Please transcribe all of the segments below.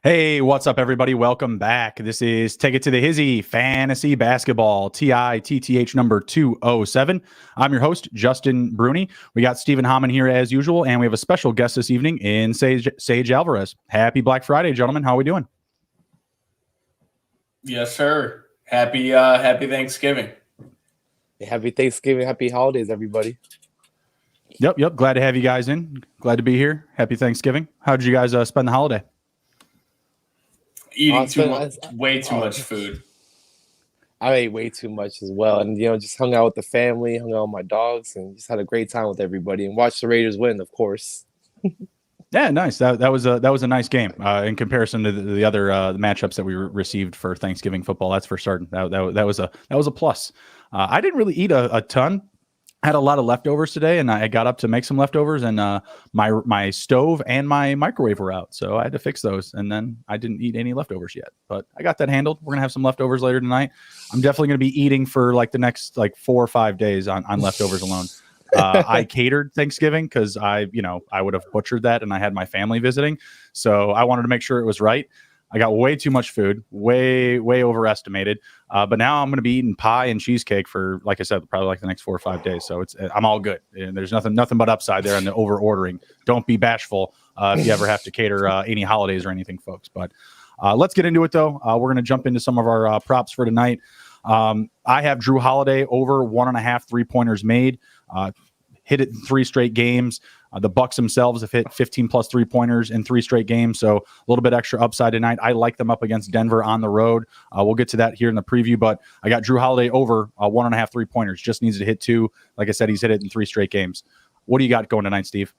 Hey, what's up, everybody? Welcome back. This is Take It to the Hizzy Fantasy Basketball, TITTH number 207. I'm your host, Justin Bruni. We got Stephen Hammond here as usual, and we have a special guest this evening in Sage Alvarez. Happy Black Friday, gentlemen. How are we doing? Yes, sir. Happy Thanksgiving. Happy Thanksgiving. Happy holidays, everybody. Yep. Glad to have you guys in. Glad to be here. Happy Thanksgiving. How did you guys spend the holiday? Eating way too much food. I ate way too much as well, and just hung out with the family, hung out with my dogs, and just had a great time with everybody, and watched the Raiders win, of course. Yeah, nice. That was a nice game in comparison to the other matchups that we received for Thanksgiving football. That's for certain. That was a plus. I didn't really eat a ton. I had a lot of leftovers today, and I got up to make some leftovers, and my stove and my microwave were out, so I had to fix those, and then I didn't eat any leftovers yet, but I got that handled. We're gonna have some leftovers later tonight. I'm definitely gonna be eating for like the next 4 or 5 days on leftovers alone. I catered Thanksgiving because I would have butchered that, and I had my family visiting, so I wanted to make sure it was right. I got way too much food, way overestimated. But now I'm going to be eating pie and cheesecake for, like I said, probably like the next 4 or 5 days. So I'm all good. And there's nothing but upside there on the over ordering. Don't be bashful if you ever have to cater any holidays or anything, folks. But let's get into it, though. We're going to jump into some of our props for tonight. I have Drew Holiday over 1.5 3-pointers made. Hit it in 3 straight games. The Bucks themselves have hit 15 plus 3-pointers in 3 straight games, so a little bit extra upside tonight. I like them up against Denver on the road. We'll get to that here in the preview, but I got Drew Holiday over 1.5 3-pointers. Just needs to hit 2. Like I said, he's hit it in 3 straight games. What do you got going tonight, Steve?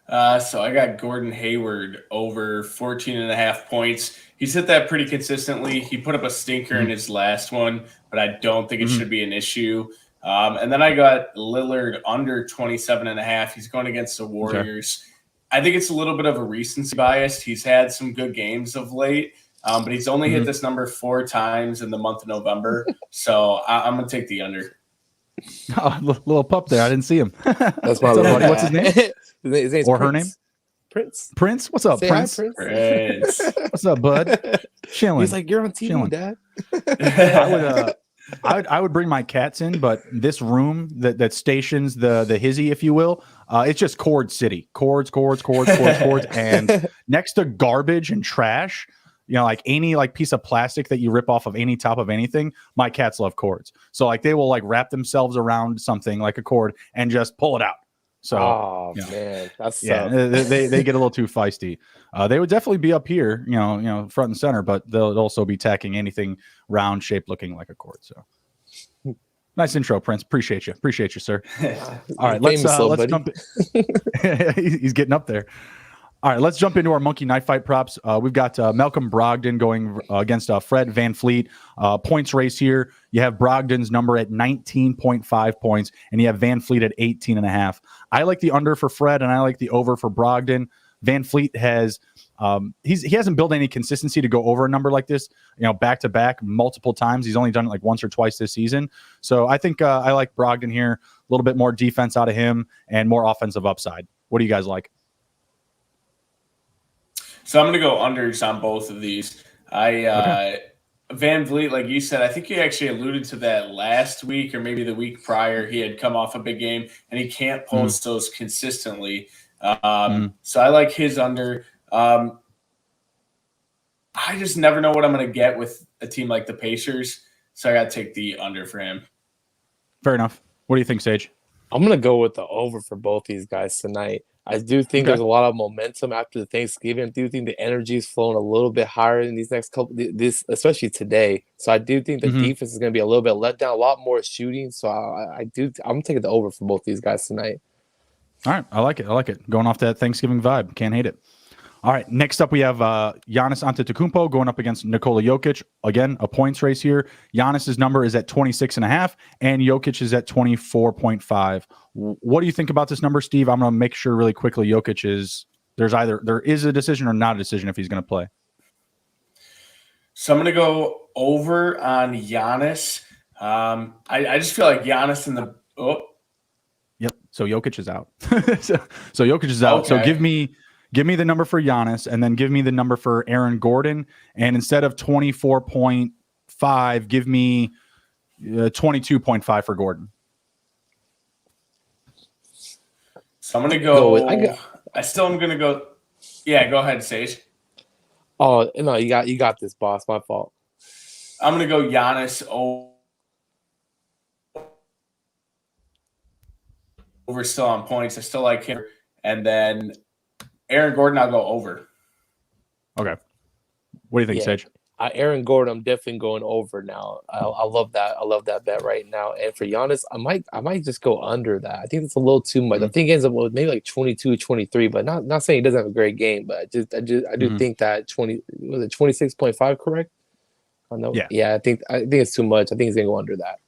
So I got Gordon Hayward over 14.5 points. He's hit that pretty consistently. He put up a stinker in his last one, but I don't think it should be an issue. And then I got Lillard under 27.5. He's going against the Warriors. Okay. I think it's a little bit of a recency bias. He's had some good games of late, but he's only hit this number 4 times in the month of November. So I'm going to take the under. Oh, little pup there. I didn't see him. That's my What's his name? His name's or Prince. her name? Prince. What's up, Say Prince? Hi, Prince. What's up, bud? Chilling. He's like, you're on TV, Chilling. Dad. I would bring my cats in, but this room that stations the Hizzy, if you will, it's just cord city. Cords, and next to garbage and trash, like any piece of plastic that you rip off of any top of anything, my cats love cords. So they will wrap themselves around something like a cord and just pull it out. So, man, that's they get a little too feisty. They would definitely be up here, front and center, but they'll also be tacking anything round shaped looking like a cord. So nice intro, Prince. Appreciate you, sir. All right, let's jump. He's getting up there. All right, let's jump into our Monkey Knife Fight props. We've got Malcolm Brogdon going against Fred VanVleet. Points race here. You have Brogdon's number at 19.5 points, and you have VanVleet at 18.5. I like the under for Fred, and I like the over for Brogdon. VanVleet has he hasn't built any consistency to go over a number like this, back to back multiple times. He's only done it once or twice this season. So I think I like Brogdon here. A little bit more defense out of him and more offensive upside. What do you guys like? So I'm going to go unders on both of these. VanVleet, like you said, I think you actually alluded to that last week or maybe the week prior. He had come off a big game, and he can't post those consistently. So I like his under. I just never know what I'm going to get with a team like the Pacers, so I got to take the under for him. Fair enough. What do you think, Sage? I'm going to go with the over for both these guys tonight. I do think there's a lot of momentum after the Thanksgiving. I do think the energy is flowing a little bit higher in these next couple, especially today. So I do think the defense is going to be a little bit let down, a lot more shooting. So I'm taking the over for both these guys tonight. All right, I like it. Going off that Thanksgiving vibe, can't hate it. All right, next up we have Giannis Antetokounmpo going up against Nikola Jokic. Again, a points race here. Giannis's number is at 26.5, and Jokic is at 24.5. What do you think about this number, Steve? I'm going to make sure really quickly Jokic is there is a decision or not a decision if he's going to play. So I'm going to go over on Giannis. I just feel like Giannis in the Yep. So Jokic is out. so Jokic is out. Okay. So give me the number for Giannis, and then give me the number for Aaron Gordon. And instead of 24.5, give me 22.5 for Gordon. So I'm going to go. I still am going to go. Yeah, go ahead, Sage. Oh no, you got this, boss. My fault. I'm going to go Giannis over still on points. I still like him. And then Aaron Gordon, I'll go over. Okay. What do you think, Sage? Aaron Gordon, I'm definitely going over now. I love that. I love that bet right now. And for Giannis, I might just go under that. I think it's a little too much. I think it ends up with maybe like 22, 23, but not saying he doesn't have a great game, but I do think that 26.5 correct? Yeah, I think it's too much. I think he's gonna go under that.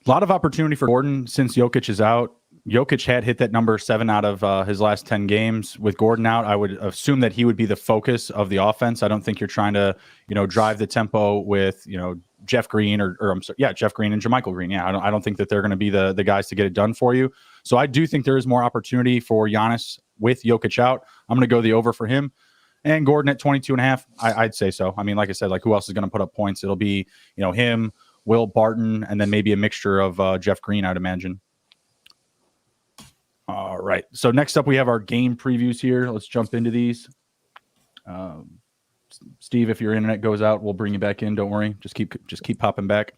A lot of opportunity for Gordon since Jokic is out. Jokic had hit that number 7 out of his last 10 games. With Gordon out, I would assume that he would be the focus of the offense. I don't think you're trying to, drive the tempo with, Jeff Green Jeff Green and JaMychal Green. Yeah, I don't think that they're going to be the guys to get it done for you. So I do think there is more opportunity for Giannis with Jokic out. I'm going to go the over for him. And Gordon at 22.5, I'd say so. I mean, like I said, who else is going to put up points? It'll be, him, Will Barton, and then maybe a mixture of Jeff Green, I'd imagine. All right. So next up, we have our game previews here. Let's jump into these. Steve, if your internet goes out, we'll bring you back in. Don't worry. Just keep popping back.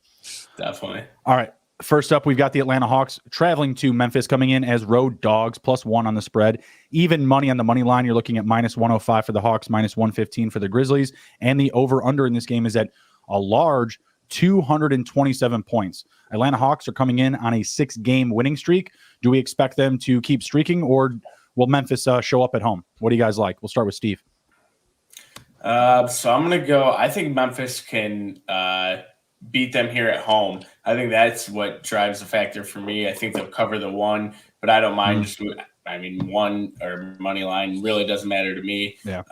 Definitely. All right. First up, we've got the Atlanta Hawks traveling to Memphis, coming in as road dogs, +1 on the spread. Even money on the money line. You're looking at -105 for the Hawks, -115 for the Grizzlies. And the over-under in this game is at a large 227 points. Atlanta Hawks are coming in on a 6-game winning streak. Do we expect them to keep streaking, or will Memphis show up at home? What do you guys like? We'll start with Steve. So I'm going to go. I think Memphis can beat them here at home. I think that's what drives the factor for me. I think they'll cover the 1, but I don't mind one or money line really doesn't matter to me. Yeah.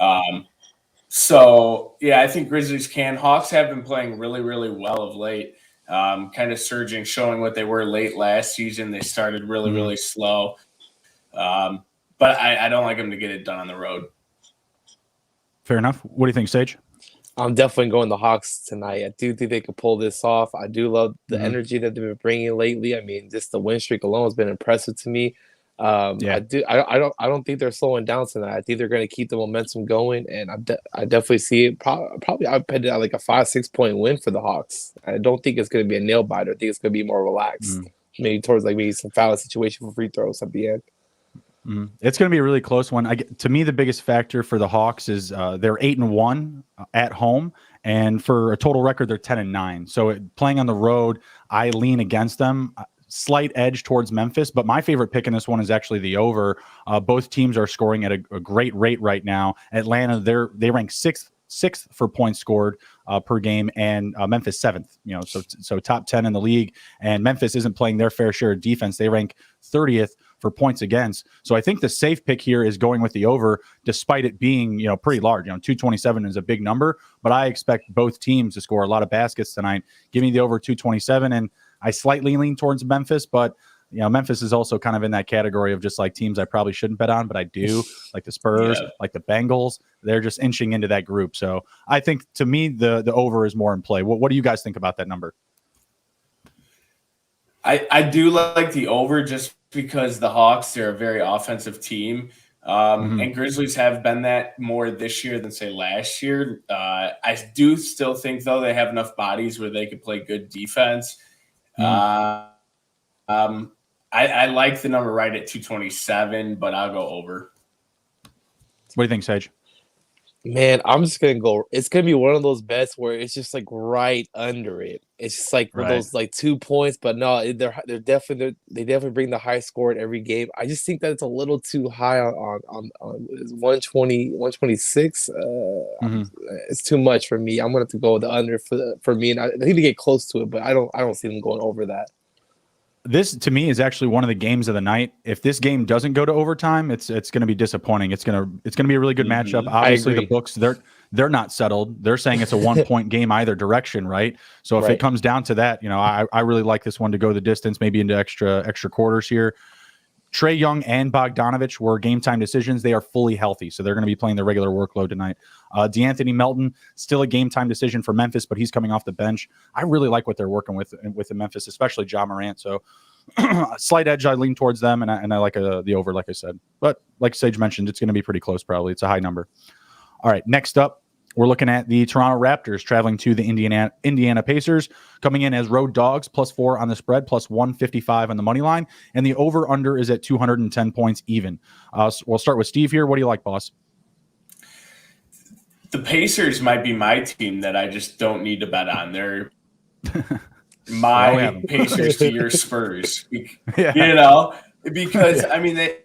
So, I think Grizzlies can. Hawks have been playing really, really well of late, kind of surging, showing what they were late last season. They started really, really slow. But I don't like them to get it done on the road. Fair enough. What do you think, Sage? I'm definitely going the Hawks tonight. I do think they could pull this off. I do love the energy that they've been bringing lately. I mean, just the win streak alone has been impressive to me. I don't think they're slowing down tonight. I think they're going to keep the momentum going, and I definitely see it. Probably I'd put it at like a 5-6 point win for the Hawks. I don't think it's going to be a nail biter. I think it's going to be more relaxed, maybe towards maybe some foul situation for free throws at the end. It's going to be a really close one. To me, the biggest factor for the Hawks is they're 8-1 at home, and for a total record, they're 10-9. So playing on the road, I lean against them. Slight edge towards Memphis, but my favorite pick in this one is actually the over. Both teams are scoring at a great rate right now. Atlanta, they rank sixth for points scored per game, and Memphis 7th. So top 10 in the league. And Memphis isn't playing their fair share of defense. They rank 30th for points against. So I think the safe pick here is going with the over, despite it being pretty large. 227 is a big number, but I expect both teams to score a lot of baskets tonight. Give me the over 227, and I slightly lean towards Memphis, but Memphis is also kind of in that category of just like teams I probably shouldn't bet on, but I do, like the Spurs, like the Bengals. They're just inching into that group. So I think, to me, the over is more in play. What do you guys think about that number? I do like the over just because the Hawks, they're a very offensive team. And Grizzlies have been that more this year than, say, last year. I do still think, though, they have enough bodies where they could play good defense. I like the number right at 227, but I'll go over. What do you think, Sage? Man, I'm just gonna go. It's gonna be one of those bets where it's just like right under it. It's just like one of Right. those like 2 points, but no, they're definitely they definitely bring the high score in every game. I just think that it's a little too high on 120, 126. Mhm. It's too much for me. I'm gonna have to go with the under for me, and I think they get close to it, but I don't see them going over that. This to me is actually one of the games of the night. If this game doesn't go to overtime, it's going to be disappointing. It's going to be a really good matchup. Obviously, the Bucks they're not settled. They're saying it's a 1-point game either direction, right? So if it comes down to that, I really like this one to go the distance, maybe into extra quarters here. Trae Young and Bogdanovich were game time decisions. They are fully healthy, so they're going to be playing the regular workload tonight. DeAnthony Melton, still a game time decision for Memphis, but he's coming off the bench. I really like what they're working with in Memphis, especially Ja Morant. So slight edge, I lean towards them, and I like the over, like I said. But like Sage mentioned, it's going to be pretty close probably. It's a high number. All right, next up, we're looking at the Toronto Raptors traveling to the Indiana Pacers, coming in as road dogs, +4 on the spread, +155 on the money line, and the over-under is at 210 points even. So we'll start with Steve here. What do you like, boss? The Pacers might be my team that I just don't need to bet on. They're my Pacers to your Spurs, because I mean they.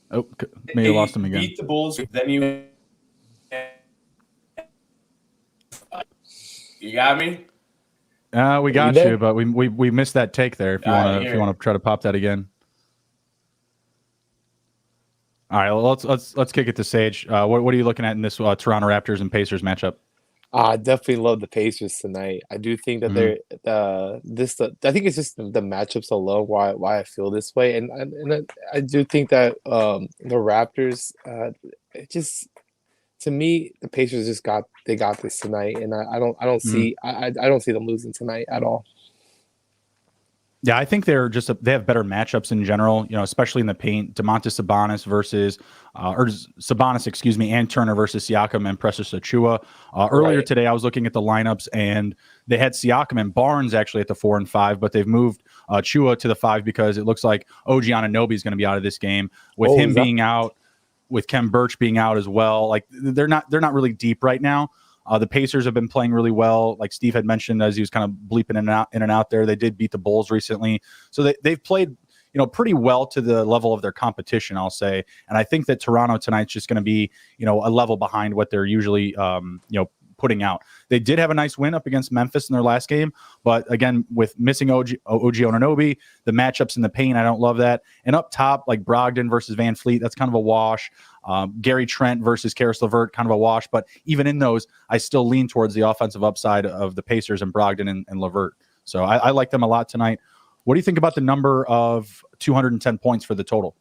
Oh, maybe lost him again. Beat the Bulls, then you got me. We got you, but we missed that take there. If you want to try to pop that again. All right, well, let's kick it to Sage. What are you looking at in this Toronto Raptors and Pacers matchup? I definitely love the Pacers tonight. I do think that I think it's just the matchups alone why I feel this way, and I do think that the Raptors, it just to me the Pacers just got this tonight, and I don't see them losing tonight at all. Yeah, I think they have better matchups in general, especially in the paint. Domantas Sabonis and Turner versus Siakam and Precious Achiuwa. Earlier today, I was looking at the lineups, and they had Siakam and Barnes actually at the 4 and 5, but they've moved Achiuwa to the 5 because it looks like OG Anunoby is going to be out of this game with him being out, with Khem Birch being out as well. Like they're not really deep right now. The Pacers have been playing really well. Like Steve had mentioned, as he was kind of bleeping in and out there, they did beat the Bulls recently. So they've played, pretty well to the level of their competition, I'll say. And I think that Toronto tonight's just going to be, a level behind what they're usually, putting out. They did have a nice win up against Memphis in their last game, but again, with missing OG Anunoby, the matchups in the paint, I don't love that. And up top, like Brogdon versus Van Fleet, that's kind of a wash. Gary Trent versus Karis LeVert, kind of a wash. But even in those, I still lean towards the offensive upside of the Pacers and Brogdon and LeVert. So I like them a lot tonight. What do you think about the number of 210 points for the total?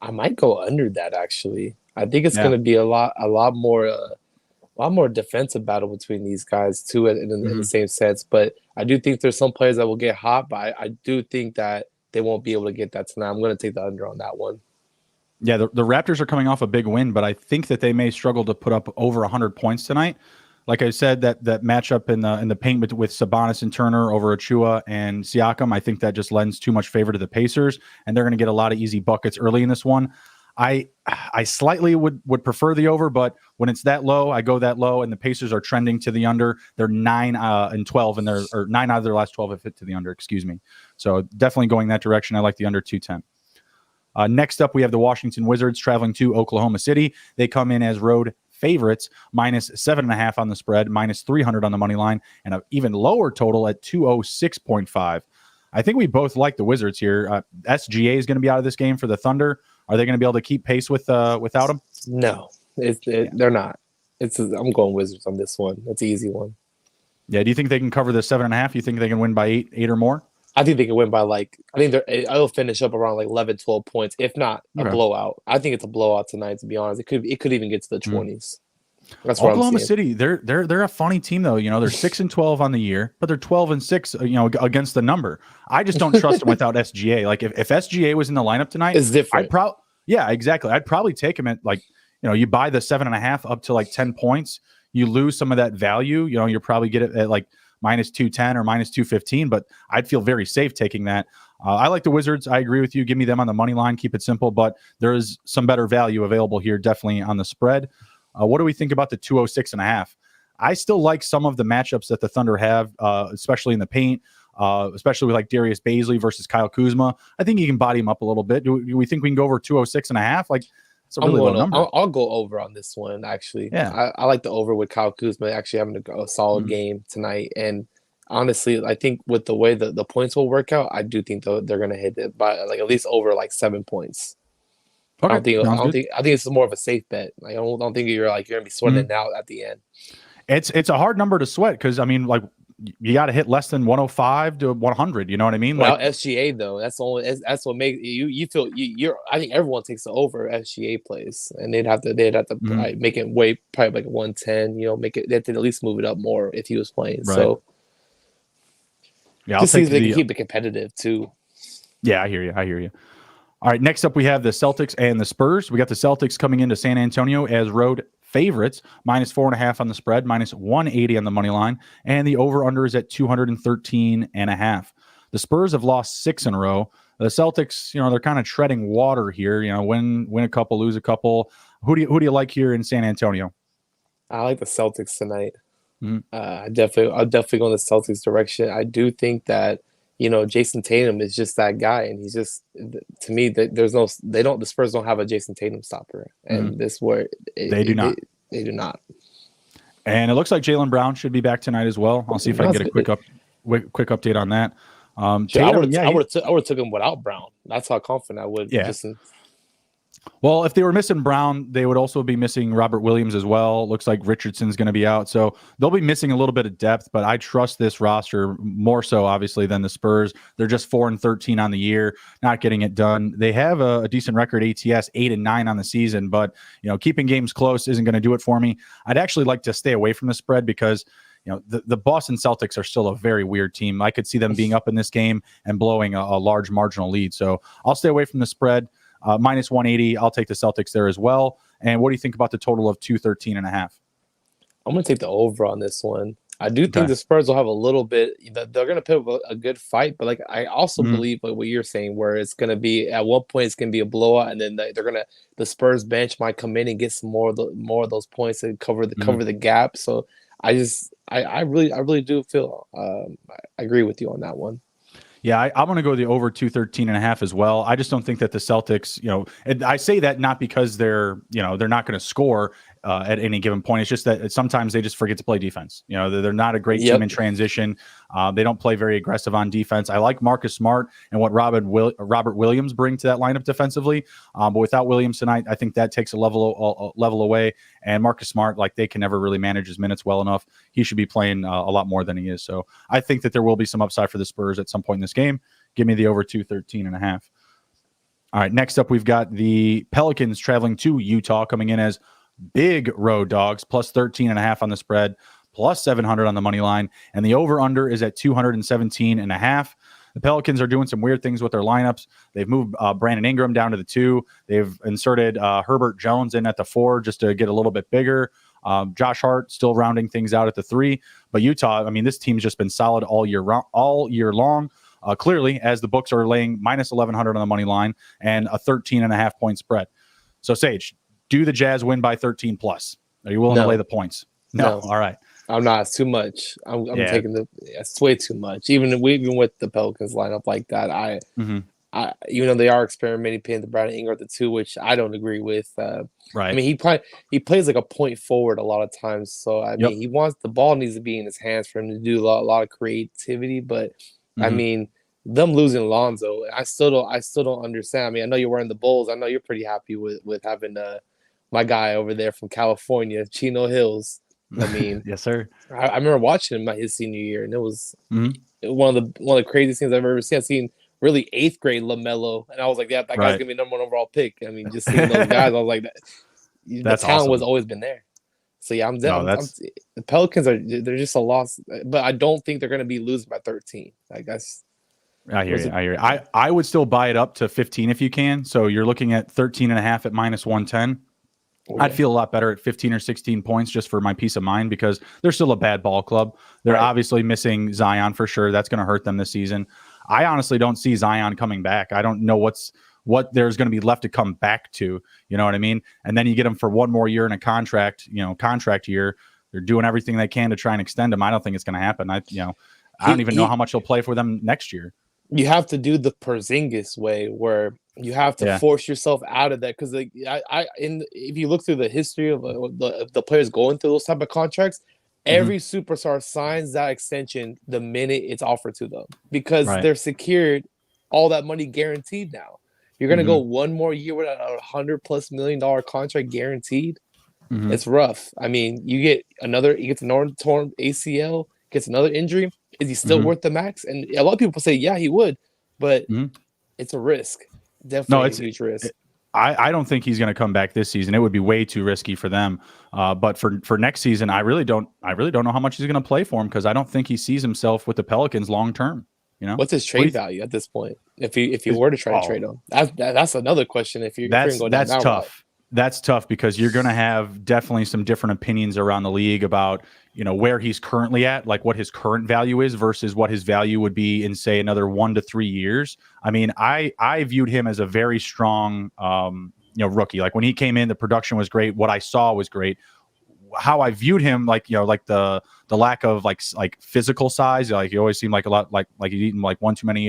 I might go under that, actually. I think it's going to be a lot more defensive battle between these guys too, in the same sense. But I do think there's some players that will get hot, but I do think that they won't be able to get that tonight. I'm going to take the under on that one. Yeah, the Raptors are coming off a big win, but I think that they may struggle to put up over 100 points tonight. Like I said, that matchup in the paint with Sabonis and Turner over Achiuwa and Siakam, I think that just lends too much favor to the Pacers, and they're going to get a lot of easy buckets early in this one. I slightly would prefer the over, but when it's that low, I go that low, and the Pacers are trending to the under. They're 9 and 12, and or 9 out of their last 12 have hit to the under. Excuse me. So definitely going that direction. I like the under 210. Next up, we have the Washington Wizards traveling to Oklahoma City. They come in as road favorites, -7.5 on the spread, -300 on the money line, and an even lower total at 206.5. I think we both like the Wizards here. SGA is going to be out of this game for the Thunder. Are they going to be able to keep pace without him? No, they're not. I'm going Wizards on this one. It's an easy one. Yeah. Do you think they can cover the 7.5? You think they can win by eight or more? I think they can win by I'll finish up around 11, 12 points, if not a blowout. I think it's a blowout tonight, to be honest. It could even get to the 20s. That's what Oklahoma I'm saying. City, they're a funny team though. They're 6 and 12 on the year, but they're 12 and 6, against the number. I just don't trust them without SGA. Like if SGA was in the lineup tonight, it's different. Yeah, exactly. I'd probably take him at you buy the 7.5 up to 10 points. You lose some of that value. You'll probably get it at -210 or -215, but I'd feel very safe taking that. I like the Wizards. I agree with you. Give me them on the money line. Keep it simple, but there is some better value available here, definitely on the spread. What do we think about the 206.5? I still like some of the matchups that the Thunder have, especially in the paint, especially with like Darius Baisley versus Kyle Kuzma. I think you can body him up a little bit. Do we think we can go over 206.5? Like, it's a really low number. I'll go over on this one, actually. Yeah. I like the over with Kyle Kuzma actually having a solid game tonight. And honestly, I think with the way the points will work out, I do think they're going to hit it by like at least over like 7 points. Okay. I think it's more of a safe bet. Like, I don't think you're going to be sweating it out at the end. It's a hard number to sweat because, I mean, like, you got to hit less than 105 to 100. You know what I mean? Well, SGA though, that's what makes you feel you're. I think everyone takes the over SGA plays, and they'd have to like, make it way probably like 110. You know, make it. They have to at least move it up more if he was playing. Right. So yeah, just see if they can keep it competitive too. Yeah, I hear you. All right, next up we have the Celtics and the Spurs. We got the Celtics coming into San Antonio as road favorites, -4.5 on the spread, -180 on the money line, and the over-under is at 213.5. The Spurs have lost 6 in a row. The Celtics, they're kind of treading water here. Win a couple, lose a couple. Who do you like here in San Antonio? I like the Celtics tonight. I'll definitely go in the Celtics direction. I do think that Jason Tatum is just that guy, and he's just, to me, the Spurs don't have a Jason Tatum stopper, and this where they do not. They do not. And it looks like Jaylen Brown should be back tonight as well. I'll see if I can get a quick update on that. Tatum, I would have took him without Brown. That's how confident I would. Yeah. Well, if they were missing Brown, they would also be missing Robert Williams as well. Looks like Richardson's going to be out. So they'll be missing a little bit of depth, but I trust this roster more so, obviously, than the Spurs. They're just 4-13 on the year, not getting it done. They have a decent record ATS, 8-9 on the season, but keeping games close isn't going to do it for me. I'd actually like to stay away from the spread because the Boston Celtics are still a very weird team. I could see them being up in this game and blowing a large marginal lead. So I'll stay away from the spread. -180. I'll take the Celtics there as well. And what do you think about the total of 213.5? I'm going to take the over on this one. I do think the Spurs will have a little bit. They're going to put up a good fight, but like I also believe like what you're saying, where it's going to be at one point it's going to be a blowout, and then the Spurs bench might come in and get some more of those points and cover the gap. So I really do feel I agree with you on that one. Yeah, I'm going to go the over 213.5 as well. I just don't think that the Celtics, and I say that not because they're not going to score at any given point. It's just that sometimes they just forget to play defense. They're not a great team in transition. They don't play very aggressive on defense. I like Marcus Smart and what Robert Williams bring to that lineup defensively. But without Williams tonight, I think that takes a level away. And Marcus Smart, like, they can never really manage his minutes well enough. He should be playing a lot more than he is. So I think that there will be some upside for the Spurs at some point in this game. Give me the over 213.5. All right, next up, we've got the Pelicans traveling to Utah, coming in as big road dogs, +13.5 on the spread, +700 on the money line, and the over-under is at 217.5. The Pelicans are doing some weird things with their lineups. They've moved Brandon Ingram down to the 2. They've inserted Herbert Jones in at the 4 just to get a little bit bigger. Josh Hart still rounding things out at the 3. But Utah, I mean, this team's just been solid all year long. Clearly, as the books are laying -1100 on the money line and a 13.5 point spread. So, Sage, do the Jazz win by 13 plus? Are you willing to lay the points? No. All right. I'm not. It's too much. I'm taking it's way too much. Even with the Pelicans lineup like that, I even though they are experimenting, paying the Brandon Ingram at the 2, which I don't agree with. Right. I mean, he plays like a point forward a lot of times. So I mean, he wants the ball needs to be in his hands for him to do a lot of creativity. But I mean, them losing Lonzo, I still don't understand. I mean, I know you're wearing the Bulls. I know you're pretty happy with having my guy over there from California, Chino Hills. I mean, yes, sir. I remember watching him his senior year, and it was one of the craziest things I've ever seen. I've seen really 8th grade LaMelo, and I was like, that guy's gonna be #1 overall pick. I mean, just seeing those guys, I was like, the talent was always been there. So yeah, the Pelicans they're just a loss, but I don't think they're gonna be losing by 13. I guess. I hear you. I would still buy it up to 15 if you can. So you're looking at 13.5 at -110. I'd feel a lot better at 15 or 16 points just for my peace of mind because they're still a bad ball club. They're obviously missing Zion for sure. That's going to hurt them this season. I honestly don't see Zion coming back. I don't know what there's going to be left to come back to. You know what I mean? And then you get him for one more year in a contract year. They're doing everything they can to try and extend him. I don't think it's going to happen. I don't even know how much he'll play for them next year. You have to do the Porzingis way, where you have to force yourself out of that. Because if you look through the history of the players going through those type of contracts, every superstar signs that extension the minute it's offered to them, because they're secured all that money guaranteed now. You're going to go one more year with a $100+ million contract guaranteed. It's rough. I mean, he gets another torn ACL, gets another injury. Is he still worth the max? And a lot of people say, yeah, he would, but it's a risk. Definitely a huge risk. I don't think he's going to come back this season. It would be way too risky for them. But for next season, I really don't know how much he's going to play for him, because I don't think he sees himself with the Pelicans long term. You know, what's his trade value at this point? If you were to try to trade him, that's another question. That's tough. That's tough, because you're going to have definitely some different opinions around the league about, where he's currently at, like what his current value is versus what his value would be in, say, another 1 to 3 years. I mean, I viewed him as a very strong, rookie. Like when he came in, the production was great. What I saw was great. How I viewed him, like the lack of like physical size, like he always seemed like a lot like he'd eaten like one too many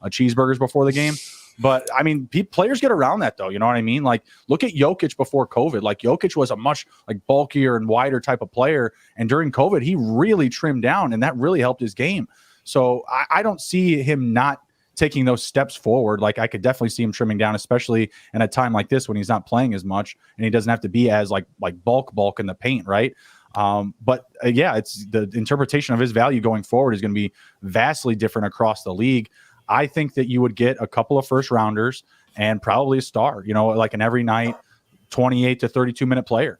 cheeseburgers before the game. But I mean, players get around that, though. You know what I mean? Like, look at Jokic before COVID. Like, Jokic was a much like bulkier and wider type of player, and during COVID, he really trimmed down, and that really helped his game. So I don't see him not taking those steps forward. Like, I could definitely see him trimming down, especially in a time like this when he's not playing as much and he doesn't have to be as like bulk in the paint, right? It's the interpretation of his value going forward is going to be vastly different across the league. I think that you would get a couple of first rounders and probably a star, like an every night 28 to 32 minute player.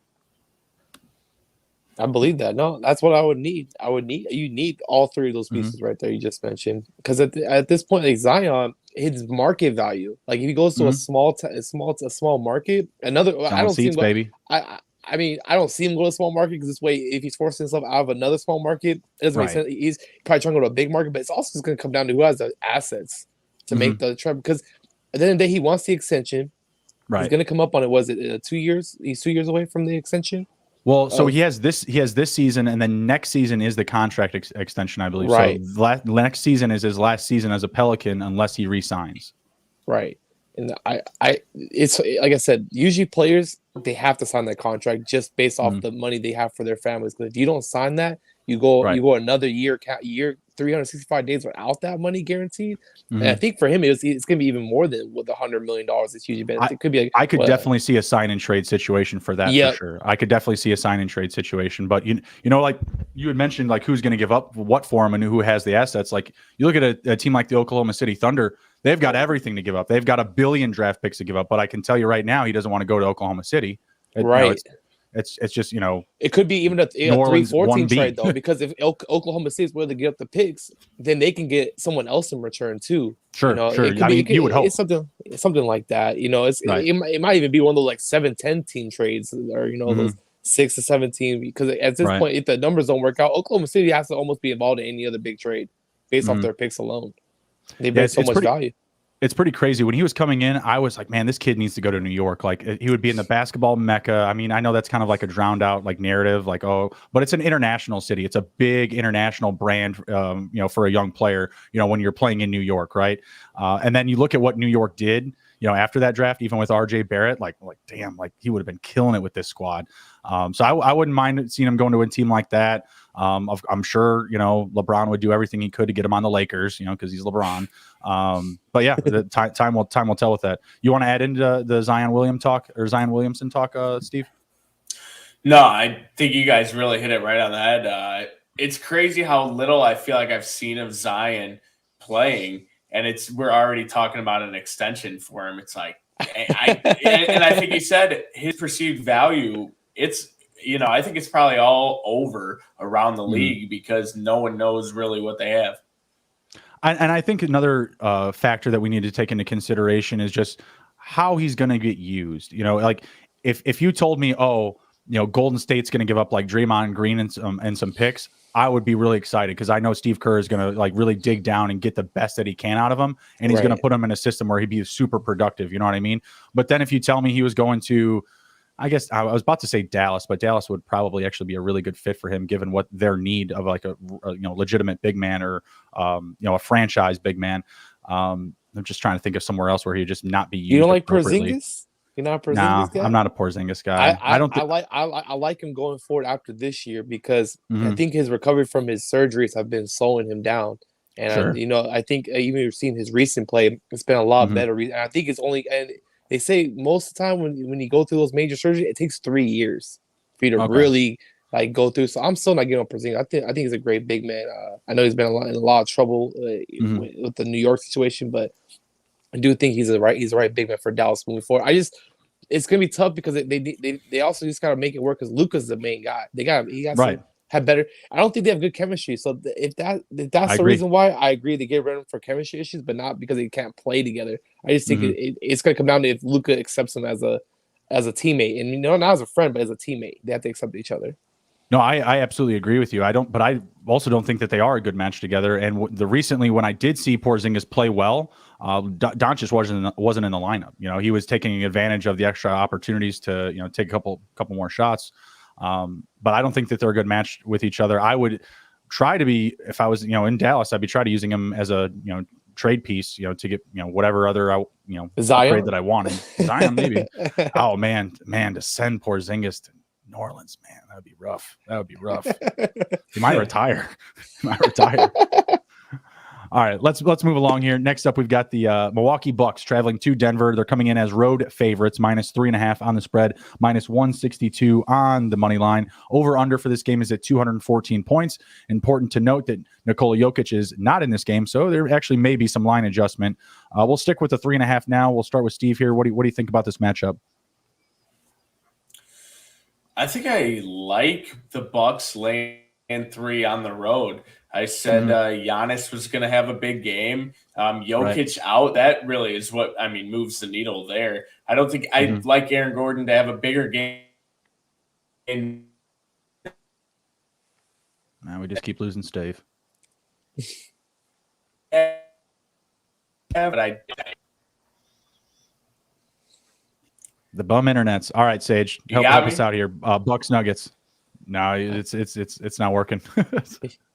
I believe that. No, that's what I would need. You need all three of those pieces right there you just mentioned. Because at this point, like Zion, his market value, like if he goes to a small market, I don't see him baby. I mean, I don't see him go to a small market, because this way, if he's forcing himself out of another small market, it doesn't make sense. He's probably trying to go to a big market, but it's also just going to come down to who has the assets to make the trip. Because at the end of the day, he wants the extension. Right. He's going to come up on it. Was it 2 years? He's 2 years away from the extension. Well, so he has this season, and then next season is the contract extension, I believe. Right. So next season is his last season as a Pelican, unless he resigns. Right. And it's like I said, usually players, they have to sign that contract just based off the money they have for their families. Because if you don't sign that, you go another year 365 days without that money guaranteed. And I think for him, it's going to be even more than what the $100 million it's usually been. It could be like, I could definitely see a sign and trade situation for that for sure. I could definitely see a sign and trade situation. But like you had mentioned, like who's going to give up what for him and who has the assets. Like you look at a team like the Oklahoma City Thunder. They've got everything to give up. They've got $1 billion draft picks to give up. But I can tell you right now, he doesn't want to go to Oklahoma City. It's just, it could be even a 3-14 trade, though, because if Oklahoma City is willing to give up the picks, then they can get someone else in return, too. Sure. You would hope. It's something like that. It might even be one of those like 7-10 team trades, or, those 6 to 17, because at this point, if the numbers don't work out, Oklahoma City has to almost be involved in any other big trade based off their picks alone. They bring so much value. It's pretty crazy. When he was coming in, I was like, man, this kid needs to go to New York. Like he would be in the basketball mecca. I mean, I know that's kind of like a drowned out like narrative, like, but it's an international city. It's a big international brand, for a young player, when you're playing in New York. Right. And then you look at what New York did, after that draft, even with RJ Barrett, like, damn, like he would have been killing it with this squad. So I wouldn't mind seeing him going to a team like that. I'm sure, LeBron would do everything he could to get him on the Lakers, because he's LeBron. But yeah, the time will tell with that. You want to add into the Zion Williamson talk, Steve? No, I think you guys really hit it right on the head. It's crazy how little I feel like I've seen of Zion playing, and we're already talking about an extension for him. It's like, and I think he said his perceived value, I think it's probably all over around the league because no one knows really what they have. And I think another factor that we need to take into consideration is just how he's going to get used. Like if you told me, Golden State's going to give up like Draymond Green and some picks, I would be really excited because I know Steve Kerr is going to like really dig down and get the best that he can out of him, and he's going to put him in a system where he'd be super productive. You know what I mean? But then if you tell me he was going to, I guess I was about to say Dallas, but Dallas would probably actually be a really good fit for him, given what their need of like a legitimate big man or a franchise big man. I'm just trying to think of somewhere else where he'd just not be used. You don't like Porzingis? You're not a Porzingis guy? I'm not a Porzingis guy. I like him going forward after this year because I think his recovery from his surgeries have been slowing him down. And I think even you've seen his recent play, it's been a lot better. And I think it's only they say most of the time when you go through those major surgeries, it takes 3 years for you to really like go through. So I'm still not getting on Porzingis. I think he's a great big man. I know he's been in a lot of trouble with the New York situation, but I do think he's the right big man for Dallas moving forward. It's gonna be tough because they also just gotta make it work because Luca's the main guy. He got to have better. I don't think they have good chemistry. So if that's the reason why, I agree they get rid of him for chemistry issues, but not because they can't play together. I just think it's gonna come down to if Luca accepts him as a teammate, and not as a friend, but as a teammate. They have to accept each other. No, I absolutely agree with you. But I also don't think that they are a good match together. And recently, when I did see Porzingis play well, Doncic wasn't in the lineup. He was taking advantage of the extra opportunities to take a couple more shots. But I don't think that they're a good match with each other. I would try to be, if I was in Dallas, I'd be trying to using him as a trade piece, to get whatever other upgrade that I wanted. Zion maybe. Oh man, to send Porzingis to New Orleans, man, that would be rough. He might retire. All right, let's move along here. Next up, we've got the Milwaukee Bucks traveling to Denver. They're coming in as road favorites, -3.5 on the spread, -162 on the money line. Over/under for this game is at 214 points. Important to note that Nikola Jokic is not in this game, so there actually may be some line adjustment. We'll stick with the 3.5 now. We'll start with Steve here. What do you think about this matchup? I think I like the Bucks laying 3 on the road. I said Giannis was going to have a big game. Jokic out, that really is what moves the needle there. I don't think I'd like Aaron Gordon to have a bigger game. Now we just keep losing Steve. But the bum internets. All right, Sage, help us out here. Bucks Nuggets. No, it's not working.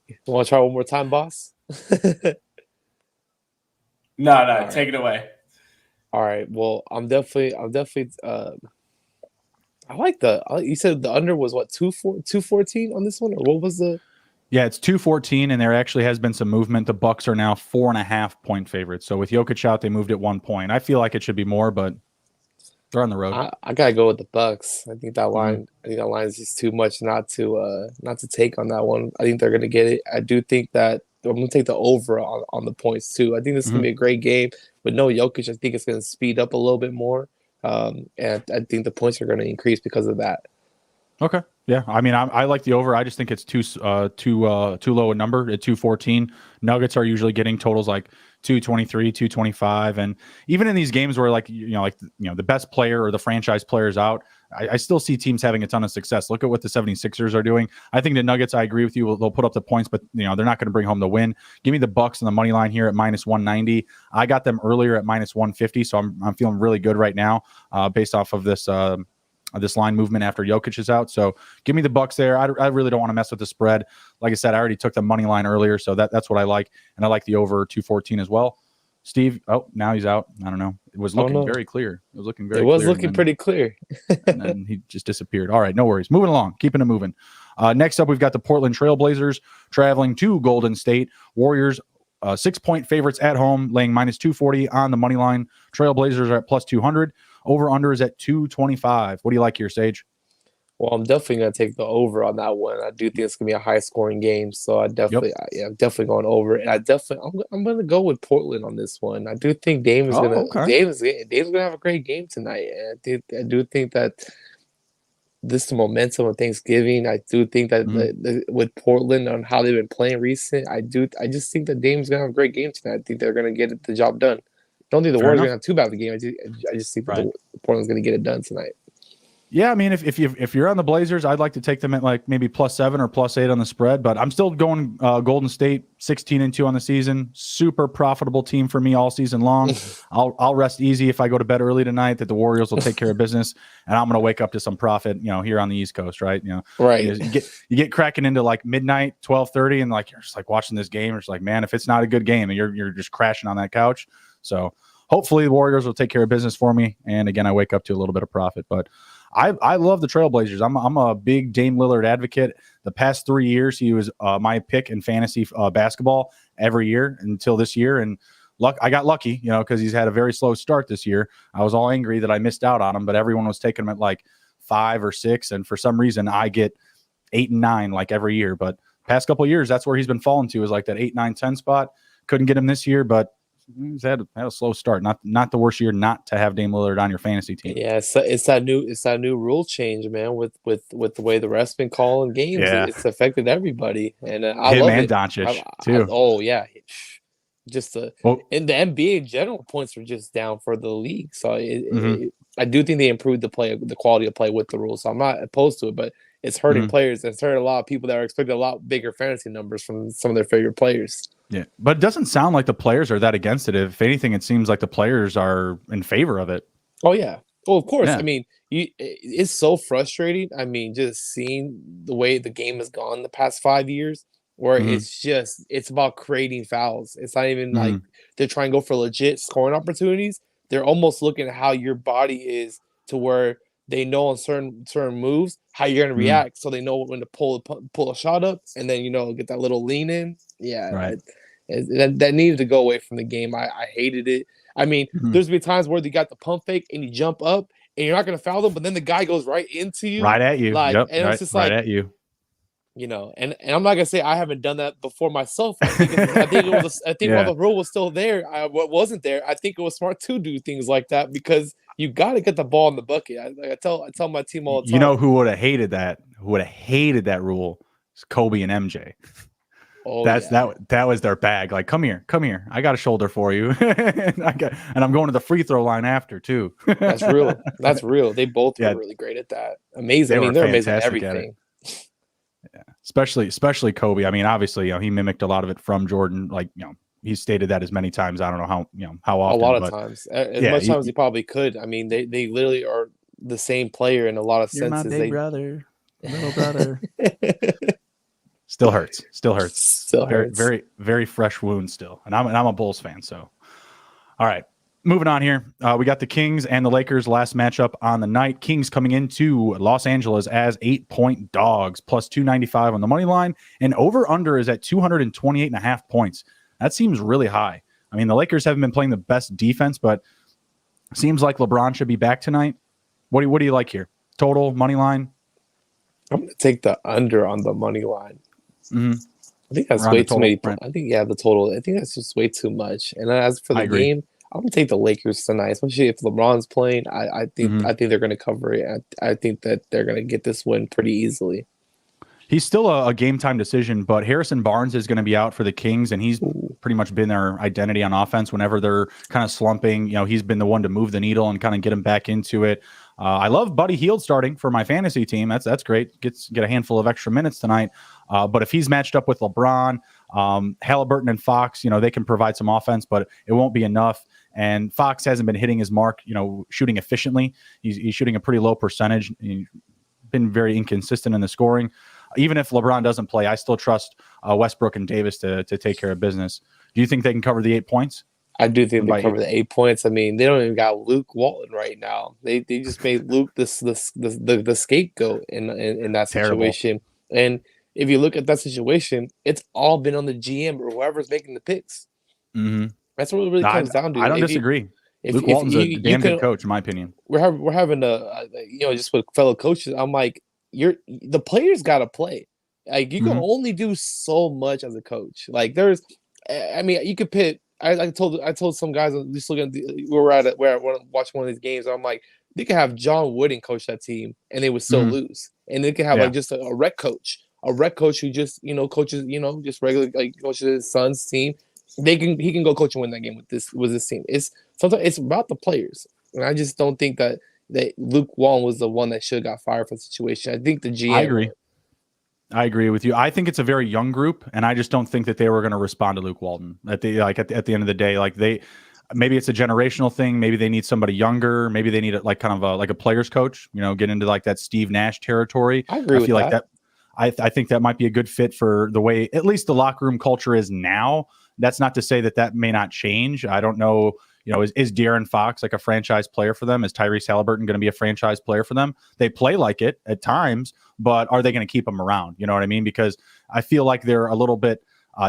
You want to try one more time, boss? No, take it away. All right. Well, I'm definitely. I like you said the under was what 214 on this one, or what was the? Yeah, it's 214, and there actually has been some movement. The Bucks are now 4.5 point favorites. So with Jokic out, they moved it 1 point. I feel like it should be more, but they're on the road. I gotta go with the Bucks. I think that line. I think that line is just too much not to take on that one. I think they're gonna get it. I do think that I'm gonna take the over on the points too. I think this is gonna be a great game. With no Jokic, I think it's gonna speed up a little bit more. And I think the points are gonna increase because of that. Okay. Yeah. I like the over. I just think it's too low a number at 214. Nuggets are usually getting totals like 223, 225. And even in these games where the best player or the franchise player is out, I still see teams having a ton of success. Look at what the 76ers are doing. I think the Nuggets, I agree with you, they'll put up the points, but they're not going to bring home the win. Give me the Bucks on the money line here at -190. I got them earlier at -150, so I'm feeling really good right now based off of this line movement after Jokic is out. So give me the Bucks there. I really don't want to mess with the spread. Like I said, I already took the money line earlier, so that's what I like. And I like the over 214 as well. Steve, now he's out. I don't know. It was looking very clear. It was looking pretty clear. And then he just disappeared. All right, no worries. Moving along. Keeping it moving. Next up, we've got the Portland Trailblazers traveling to Golden State. Warriors 6-point favorites at home, laying -240 on the money line. Trailblazers are at +200. Over/under is at 225. What do you like here, Sage? Well, I'm definitely going to take the over on that one. I do think it's going to be a high-scoring game, so I'm definitely going over. And I'm going to go with Portland on this one. I do think Dame is going to have a great game tonight. And I do think that this the momentum of Thanksgiving. I do think that with Portland on how they've been playing recent, I just think that Dame's going to have a great game tonight. I think they're going to get the job done. I don't think the Warriors are going to have too bad of a game. I just think that Portland's going to get it done tonight. Yeah, I mean, if you're on the Blazers, I'd like to take them at like maybe +7 or +8 on the spread, but I'm still going Golden State 16-2 on the season. Super profitable team for me all season long. I'll rest easy if I go to bed early tonight that the Warriors will take care of business, and I'm going to wake up to some profit. Here on the East Coast, right? Right. You get cracking into like midnight, 12:30, and like you're just like watching this game. It's like, man, if it's not a good game, and you're just crashing on that couch. So hopefully the Warriors will take care of business for me, and again, I wake up to a little bit of profit, but. I love the Trailblazers. I'm a big Dame Lillard advocate. The past 3 years, he was my pick in fantasy basketball every year until this year. And I got lucky, because he's had a very slow start this year. I was all angry that I missed out on him, but everyone was taking him at like 5 or 6. And for some reason, I get 8 and 9 like every year. But past couple of years, that's where he's been falling to is like that 8, 9, 10 spot. Couldn't get him this year, but he's had a slow start. Not the worst year not to have Dame Lillard on your fantasy team. Yeah, it's that new rule change, man. With the way the refs been calling games, it's affected everybody, and I love it. Doncic too. Oh yeah, just in the NBA in general, points were just down for the league. So I do think they improved the quality of play with the rules. So I'm not opposed to it, but it's hurting players. It's hurting a lot of people that are expecting a lot bigger fantasy numbers from some of their favorite players. Yeah, but it doesn't sound like the players are that against it. If anything, it seems like the players are in favor of it. Oh, yeah. Well, of course. Yeah. I mean, it's so frustrating. I mean, just seeing the way the game has gone the past 5 years where it's about creating fouls. It's not even like they're trying to go for legit scoring opportunities. They're almost looking at how your body is to where they know on certain moves how you're going to react, so they know when to pull a shot up and then get that little lean in. Yeah, right. That needed to go away from the game. I hated it. I mean, there's been times where you got the pump fake and you jump up and you're not going to foul them, but then the guy goes right into you, right at you, and it's just right at you. And I'm not gonna say I haven't done that before myself. I think while the rule was still there, what wasn't there. I think it was smart to do things like that because you got to get the ball in the bucket. I tell my team all the time. You know who would have hated that? Who would have hated that rule? It's Kobe and MJ. Oh, that was their bag. Like, come here. I got a shoulder for you, and I'm going to the free throw line after too. That's real. They both were really great at that. Amazing. They're amazing at everything. Yeah, especially Kobe. I mean, obviously, he mimicked a lot of it from Jordan. Like, he stated that as many times. I don't know how often. A lot of times, as much time as he probably could. I mean, they literally are the same player in a lot of You're senses. My big brother, little brother. Still hurts. Very, very, very fresh wound still. And I'm a Bulls fan. So, all right. Moving on here, we got the Kings and the Lakers last matchup on the night. Kings coming into Los Angeles as 8-point dogs, plus 295 on the money line, and over-under is at 228.5 points. That seems really high. I mean, the Lakers haven't been playing the best defense, but seems like LeBron should be back tonight. What do you like here? Total, money line? I'm going to take the under on the money line. I think that's way too many. Right? I think, the total. I think that's just way too much. And as for the game, I'm gonna take the Lakers tonight, especially if LeBron's playing. I think they're gonna cover it. I think that they're gonna get this win pretty easily. He's still a game time decision, but Harrison Barnes is going to be out for the Kings, and he's pretty much been their identity on offense whenever they're kind of slumping. He's been the one to move the needle and kind of get them back into it. I love Buddy Hield starting for my fantasy team. That's great. Get a handful of extra minutes tonight. But if he's matched up with LeBron, Halliburton and Fox, they can provide some offense, but it won't be enough. And Fox hasn't been hitting his mark, shooting efficiently. He's shooting a pretty low percentage. He's been very inconsistent in the scoring. Even if LeBron doesn't play, I still trust Westbrook and Davis to take care of business. Do you think they can cover the 8 points? I do think they cover the 8 points. I mean, they don't even got Luke Walton right now. They just made Luke the scapegoat in that situation. Terrible. And if you look at that situation, it's all been on the GM or whoever's making the picks. Mm-hmm. That's what it really comes down to. I don't disagree. Luke Walton's a damn good coach, in my opinion. We're having just with fellow coaches. I'm like, the players got to play. Like, you can only do so much as a coach. Like, you could pit. I told some guys just looking at we're watching one of these games. I'm like, they could have John Wooden coach that team, and they would still lose. And they could have like just a rec coach who just coaches just regular coaches his son's team. He can go coach and win that game with this team. Sometimes it's about the players, and I just don't think that Luke Walton was the one that should have got fired for the situation. I think the GM. I agree with you. I think it's a very young group, and I just don't think that they were going to respond to Luke Walton at the end of the day. Like maybe it's a generational thing. Maybe they need somebody younger. Maybe they need a players coach. Get into like that Steve Nash territory. I agree with feel like that. I think that might be a good fit for the way at least the locker room culture is now. That's not to say that may not change. I don't know. Is De'Aaron Fox like a franchise player for them? Is Tyrese Halliburton going to be a franchise player for them? They play like it at times, but are they going to keep them around? You know what I mean? Because I feel like they're a little bit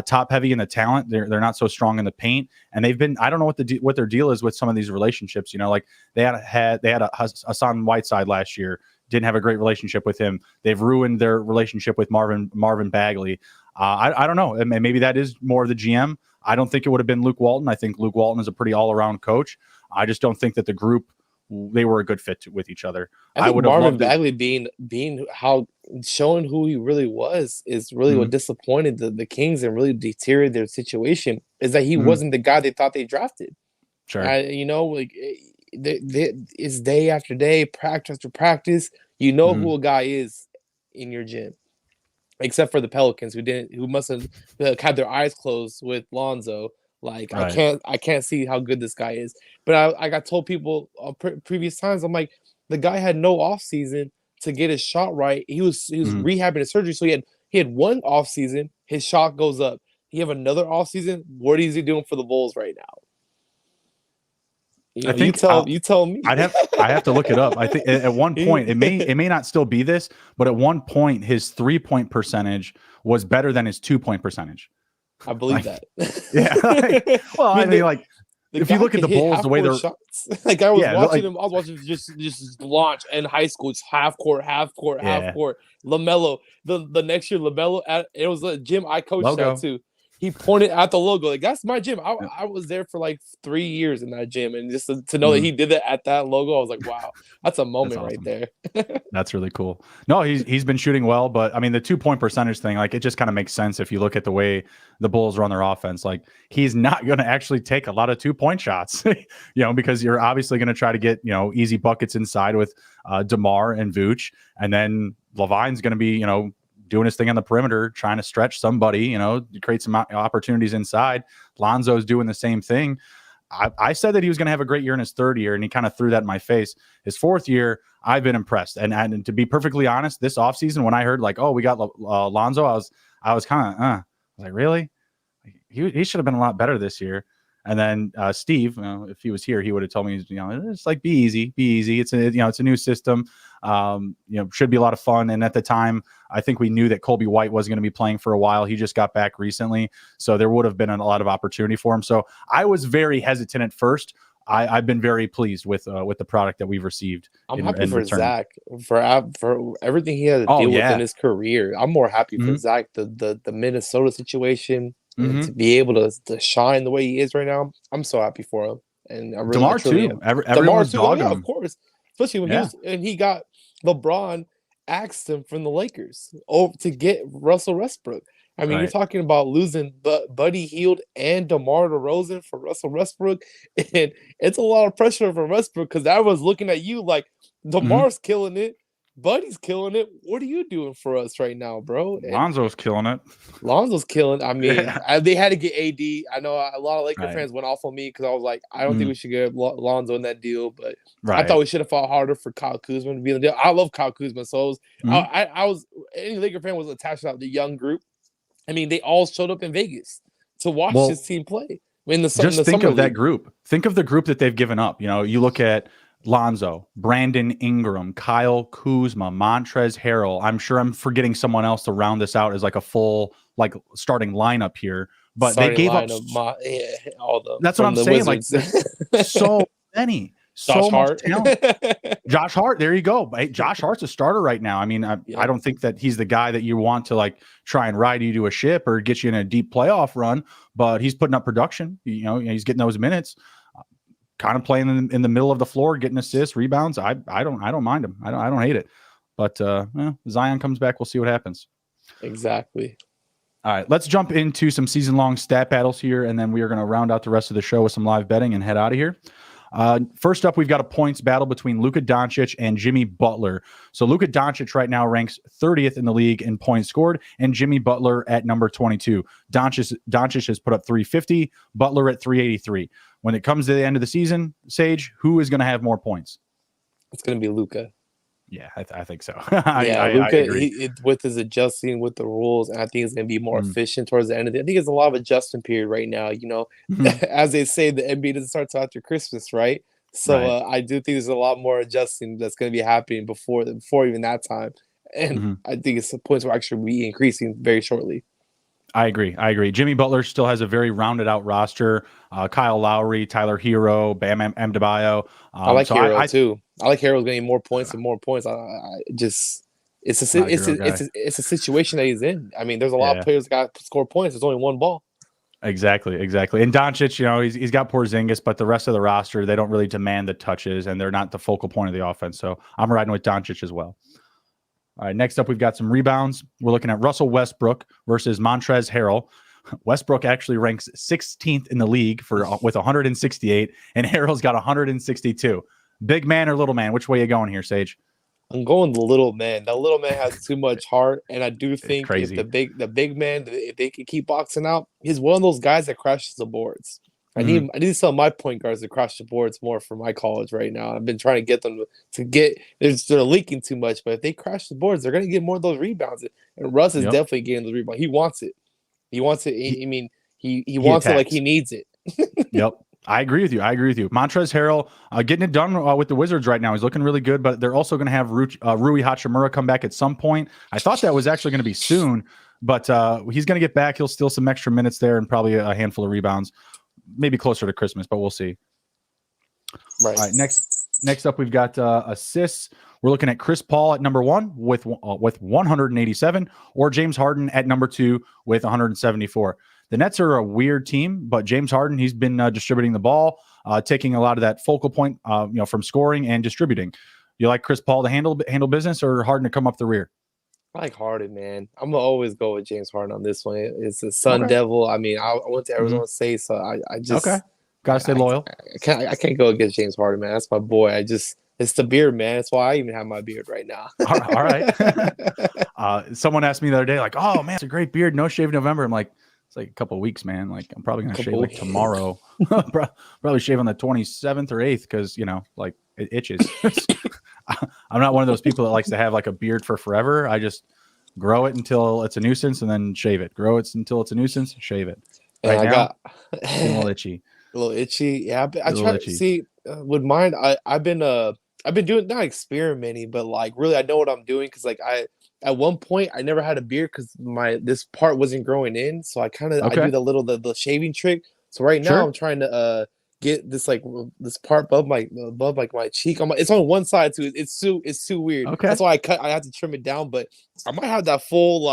top heavy in the talent. They're not so strong in the paint, and they've been. I don't know what their deal is with some of these relationships. Like they had a Hassan Whiteside last year. Didn't have a great relationship with him. They've ruined their relationship with Marvin Bagley. I don't know. Maybe that is more of the GM. I don't think it would have been Luke Walton. I think Luke Walton is a pretty all-around coach. I just don't think that the group, they were a good fit with each other. I would Marvin Bagley being how showing who he really was is really what disappointed the Kings and really deteriorated their situation is that he wasn't the guy they thought they drafted. Sure. It's day after day, practice after practice. Who a guy is in your gym. Except for the Pelicans, who must have had their eyes closed with Lonzo. Like right. I can't see how good this guy is. But I got told people previous times, I'm like, the guy had no off season to get his shot right. He was rehabbing his surgery, so he had one off season. His shot goes up. He have another off season. What is he doing for the Bulls right now? I think you tell me. I have to look it up. I think at one point it may not still be this, but at one point his 3-point percentage was better than his 2-point percentage. I believe that. Yeah. If you look at the Bulls, the way they're shots. Like I was watching him. I was watching just launch in high school. It's half court. LaMelo. The next year, LaMelo. It was a gym I coached at too. He pointed at the logo. Like, that's my gym. I was there for like 3 years in that gym. And just to know that he did that at that logo, I was like, wow, that's a moment right there. That's really cool. No, he's been shooting well, but I mean, the 2-point percentage thing, like it just kind of makes sense if you look at the way the Bulls run their offense. Like he's not going to actually take a lot of 2-point shots, because you're obviously going to try to get, easy buckets inside with DeMar and Vooch. And then Levine's going to be, doing his thing on the perimeter, trying to stretch somebody, create some opportunities inside. Lonzo's doing the same thing. I said that he was going to have a great year in his third year, and he kind of threw that in my face. His fourth year, I've been impressed. And to be perfectly honest, this offseason, when I heard like, oh, we got Lonzo, I was kind of, I was like, really? He should have been a lot better this year. And then Steve, if he was here, he would have told me, it's like be easy. It's a new system. Should be a lot of fun. And at the time, I think we knew that Kobe White wasn't going to be playing for a while. He just got back recently, so there would have been a lot of opportunity for him. So I was very hesitant at first. I've been very pleased with the product that we've received. I'm happy for Zach for everything he had to deal with in his career. I'm more happy for Zach the Minnesota situation. To be able to shine the way he is right now, I'm so happy for him. And I really DeMar too. Everyone's dogging him, of course. Especially when he got LeBron axed him from the Lakers to get Russell Westbrook. I mean, You're talking about losing Buddy Hield and DeMar DeRozan for Russell Westbrook, and it's a lot of pressure for Westbrook because I was looking at you like DeMar's killing it. Buddy's killing it. What are you doing for us right now, bro? Lonzo's killing it. I mean, they had to get AD. I know a lot of Laker fans went off on me because I was like, I don't think we should get Lonzo in that deal, but I thought we should have fought harder for Kyle Kuzma to be in the deal. I love Kyle Kuzma, so I was any Laker fan was attached to the young group. I mean, they all showed up in Vegas to watch this team play. Think of that group. Think of the group that they've given up. You look at Lonzo, Brandon Ingram, Kyle Kuzma, Montrezl Harrell. I'm sure I'm forgetting someone else to round this out as like a full starting lineup here. But they gave up all the. That's what I'm saying. Wizards. Like so many. So much talent. Josh Hart, there you go. Josh Hart's a starter right now. I mean, I don't think that he's the guy that you want to try and ride you to a ship or get you in a deep playoff run, but he's putting up production. He's getting those minutes. Kind of playing in the middle of the floor, getting assists, rebounds. I don't mind him. I don't hate it. But Zion comes back, we'll see what happens. Exactly. All right, let's jump into some season-long stat battles here, and then we are going to round out the rest of the show with some live betting and head out of here. First up, we've got a points battle between Luca Doncic and Jimmy Butler. So Luca Doncic right now ranks 30th in the league in points scored, and Jimmy Butler at number 22. Doncic has put up 350, Butler at 383. When it comes to the end of the season, Sage, who is going to have more points? It's going to be Luca. Yeah, I think so. Luca, with his adjusting with the rules, and I think it's going to be more efficient towards the end of it. I think it's a lot of adjustment period right now. As they say, the NBA doesn't start till after Christmas, right? So I do think there's a lot more adjusting that's going to be happening before even that time. And I think the points will actually be increasing very shortly. I agree. Jimmy Butler still has a very rounded out roster. Kyle Lowry, Tyler Hero, Bam Adebayo. I like Hero too. I like Hero's getting more points and more points. It's a situation that he's in. I mean, there's a lot of players that got to score points. There's only one ball. Exactly. And Doncic, he's got Porzingis, but the rest of the roster, they don't really demand the touches, and they're not the focal point of the offense. So I'm riding with Doncic as well. All right, next up, we've got some rebounds. We're looking at Russell Westbrook versus Montrezl Harrell. Westbrook actually ranks 16th in the league with 168, and Harrell's got 162. Big man or little man? Which way are you going here, Sage? I'm going the little man. The little man has too much heart, and I do think if the big man, if they can keep boxing out, he's one of those guys that crashes the boards. I need some of my point guards to crash the boards more for my college right now. I've been trying to get them to get they're leaking too much, but if they crash the boards, they're gonna get more of those rebounds. And Russ is definitely getting those rebounds. He wants it. He wants it. He wants it like he needs it. Yep. I agree with you. Montrezl Harrell getting it done with the Wizards right now. He's looking really good, but they're also going to have Rui Hachimura come back at some point. I thought that was actually going to be soon, but he's going to get back. He'll steal some extra minutes there and probably a handful of rebounds, maybe closer to Christmas, but we'll see. Right. All right. Next up, we've got assists. We're looking at Chris Paul at number 1 with 187, or James Harden at number 2 with 174. The Nets are a weird team, but James Harden, he's been distributing the ball, taking a lot of that focal point, from scoring and distributing. You like Chris Paul to handle business, or Harden to come up the rear? I like Harden, man. I'm gonna always go with James Harden on this one. It's a Sun Devil. I mean, I went to Arizona State, so I just gotta stay loyal. I can't go against James Harden, man. That's my boy. It's the beard, man. That's why I even have my beard right now. All right. Someone asked me the other day, like, "Oh man, it's a great beard. No shave November." I'm like, it's like a couple of weeks, man. Like, I'm probably gonna shave like tomorrow. Probably shave on the 27th or 8th because it itches. I'm not one of those people that likes to have like a beard for forever. I just grow it until it's a nuisance and then shave it. Grow it until it's a nuisance, shave it. Right now, a little itchy. A little itchy. Yeah, I try to see with mine. I've been doing, not experimenting, but like really I know what I'm doing, because like at one point I never had a beard because this part wasn't growing in, so I kind of I do the shaving trick. So right now I'm trying to get this this part above my cheek. It's on one side too. It's too weird. Okay. That's why I have to trim it down, but I might have that full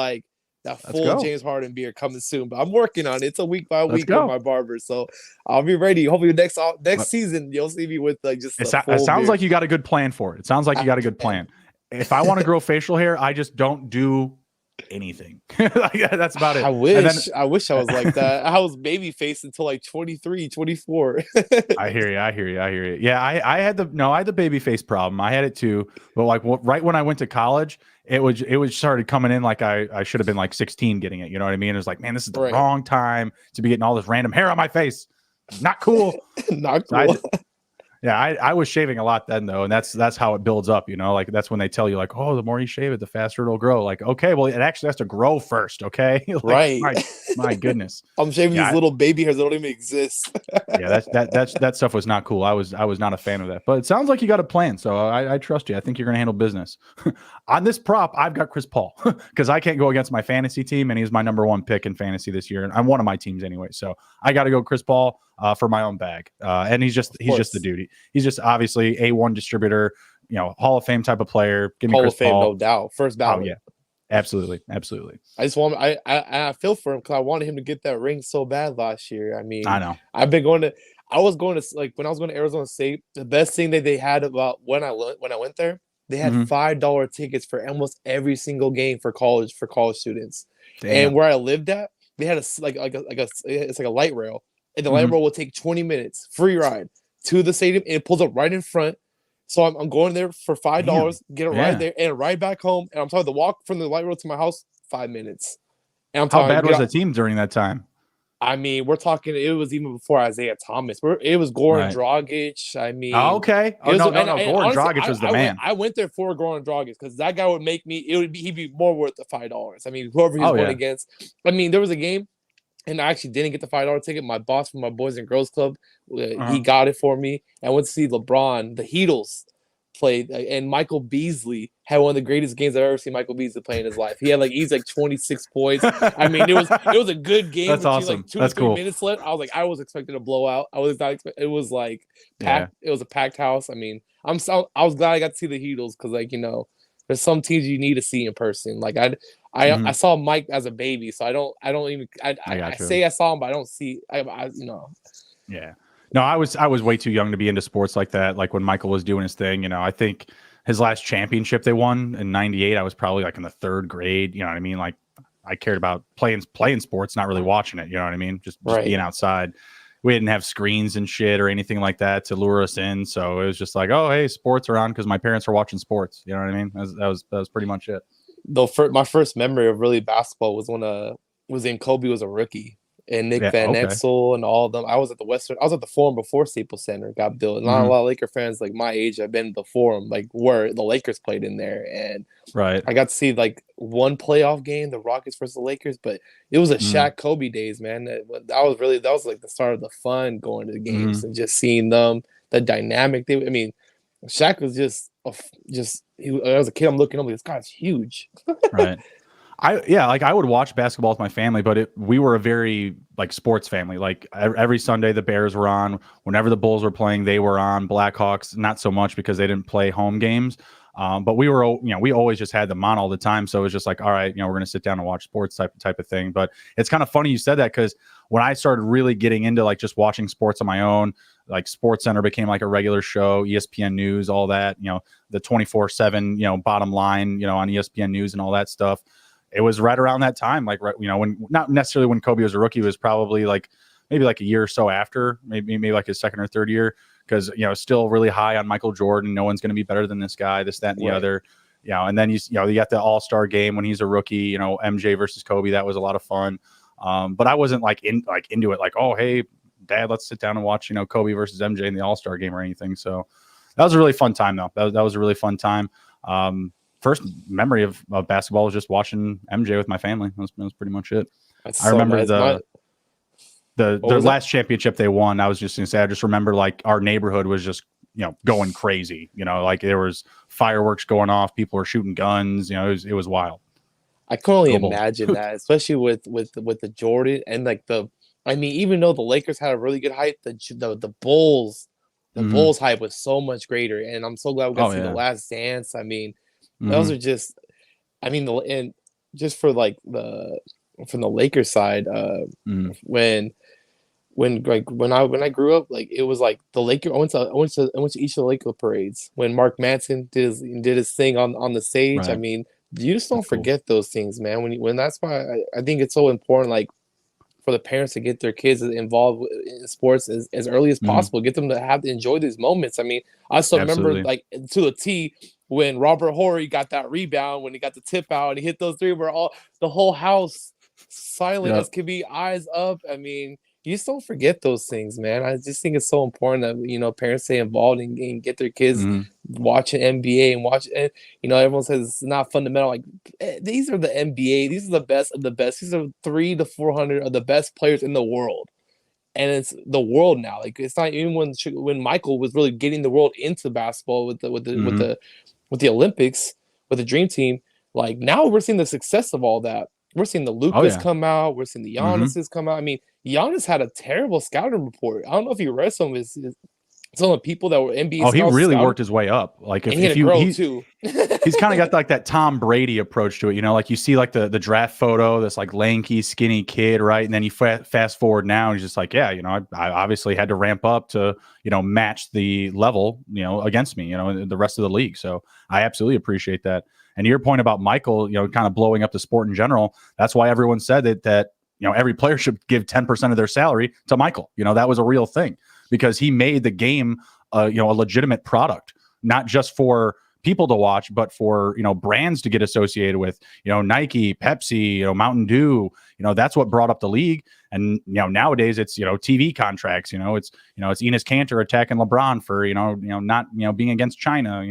James Harden beard coming soon. But I'm working on it. It's a week by week with my barber, so I'll be ready. Hopefully next season you'll see me with just it sounds beard. Like you got a good plan for it. It sounds like you got a good plan. If I want to grow facial hair, I just don't do anything. That's about it. I wish I was like that. I was baby face until like 23, 24. I hear you. Yeah, I had the baby face problem. I had it too, but right when I went to college, it started coming in like I should have been like 16 getting it. You know what I mean? It was like, man, this is the wrong time to be getting all this random hair on my face. Not cool. Not cool. I was shaving a lot then though, and that's how it builds up, like that's when they tell you like, oh, the more you shave it, the faster it'll grow. Like, okay, well, it actually has to grow first, okay? Right. My goodness. I'm shaving these little baby hairs that don't even exist. Yeah, that stuff was not cool. I was not a fan of that. But it sounds like you got a plan, so I trust you. I think you're gonna handle business. On this prop, I've got Chris Paul because I can't go against my fantasy team, and he's my number 1 pick in fantasy this year, and I'm one of my teams anyway. So I got to go Chris Paul for my own bag, and he's just the dude. He's just obviously A1 distributor, Hall of Fame type of player. Give me Hall Chris of Fame, Paul. no doubt. First ballot. Oh yeah, absolutely. I just want I feel for him because I wanted him to get that ring so bad last year. I mean, I know. I was going to when I was going to Arizona State. The best thing that they had about when I went there, they had $5 tickets for almost every single game for college students. Damn. And where I lived at, they had it's like a light rail. And the light rail will take 20 minutes, free ride. to the stadium, and it pulls up right in front. So I'm going there for $5, get it right there, and right back home. And I'm talking the walk from the light road to my house, 5 minutes. And I'm How bad was the team during that time? I mean, we're talking. It was even before Isaiah Thomas. It was Goran Dragic. I mean, okay. Oh, no. Goran Dragic was the man. I went there for Goran Dragic because that guy would make me. He'd be more worth the $5. I mean, whoever he's going against. I mean, there was a game, and I actually didn't get the $5 ticket. My boss from my Boys and Girls Club, he got it for me. I went to see LeBron, the Heatles played, and Michael Baisley had one of the greatest games I've ever seen Michael Beasley play in his life. He had he's 26 points. I mean, it was a good game. That's awesome. 2 to 3 minutes left. I was expecting a blowout. I was not expecting. It was packed. It was a packed house. I mean, I was glad I got to see the Heatles because there's some teams you need to see in person. I saw Mike as a baby, so I say I saw him, but I don't see. Yeah. No, I was way too young to be into sports like that. Like when Michael was doing his thing, I think his last championship they won in '98, I was probably in the 3rd grade. You know what I mean? Like I cared about playing sports, not really watching it. You know what I mean? Just being outside. We didn't have screens and shit or anything like that to lure us in. So it was just like, oh, hey, sports are on because my parents are watching sports. You know what I mean? That was pretty much it. Though my first memory of really basketball was when Kobe was a rookie. And Nick Van Exel and all of them. I was at the Forum before Staples Center got built. Not a lot of Laker fans my age have been to the Forum, where the Lakers played in there. And I got to see one playoff game, the Rockets versus the Lakers, but it was a Shaq Kobe days, man. That was the start of the fun going to the games and just seeing them, the dynamic. Shaq was as a kid, I'm looking up this guy's huge. Right. I would watch basketball with my family, but we were a very sports family. Every Sunday the Bears were on. Whenever the Bulls were playing, they were on. Blackhawks, not so much because they didn't play home games. But we were, we always just had them on all the time. So it was just all right, we're going to sit down and watch sports type of thing. But it's kind of funny you said that because when I started really getting into just watching sports on my own, Sports Center became a regular show, ESPN News, all that, the 24/7, bottom line, on ESPN News and all that stuff. It was right around that time, when not necessarily when Kobe was a rookie, it was probably maybe a year or so after, maybe his 2nd or 3rd year, because still really high on Michael Jordan. No one's going to be better than this guy, this, that, and the other. And then you got the All-Star game when he's a rookie. MJ versus Kobe, that was a lot of fun. But I wasn't into it. Oh, hey, Dad, let's sit down and watch Kobe versus MJ in the All-Star game or anything. So that was a really fun time, though. That was a really fun time. First memory of basketball was just watching MJ with my family. That was pretty much it. I remember the last championship they won. I was just going to say, I just remember our neighborhood was just, going crazy, there was fireworks going off. People were shooting guns, it was wild. I can only imagine that, especially with the Jordan and even though the Lakers had a really good hype, the Bulls, Bulls hype was so much greater. And I'm so glad we got to see the Last Dance. Those are just, and just for from the Lakers side, when I grew up, it was the Lakers. I went to each of the Laker parades when Mark Manson did his thing on the stage. Right. You just don't forget those things, man. When that's why I think it's so important, for the parents to get their kids involved in sports as early as possible, get them to enjoy these moments. I still remember to the T when Robert Horry got that rebound, when he got the tip out and he hit those 3, where the whole house silent as could be, eyes up. You just don't forget those things, man. I just think it's so important that, parents stay involved and get their kids watching NBA and watch. And, everyone says it's not fundamental. These are the NBA. These are the best of the best. These are 300 to 400 of the best players in the world. And it's the world now. It's not even when Michael was really getting the world into basketball with the Olympics, with the Dream Team. Now we're seeing the success of all that. We're seeing the Lucas come out. We're seeing the Giannis's come out. Giannis had a terrible scouting report. I don't know if you read some of the people that were NBA. Oh, he really worked his way up. Too. He's kind of got that Tom Brady approach to it. You see the draft photo, this lanky, skinny kid, right? And then you fast forward now, and he's just I obviously had to ramp up to match the level against me, the rest of the league. So I absolutely appreciate that. And to your point about Michael, kind of blowing up the sport in general, that's why everyone said that every player should give 10% of their salary to Michael. That was a real thing because he made the game, a legitimate product, not just for people to watch, but for, brands to get associated with, Nike, Pepsi, Mountain Dew, that's what brought up the league. And, nowadays it's, TV contracts, it's Enes Kanter attacking LeBron for, not, being against China,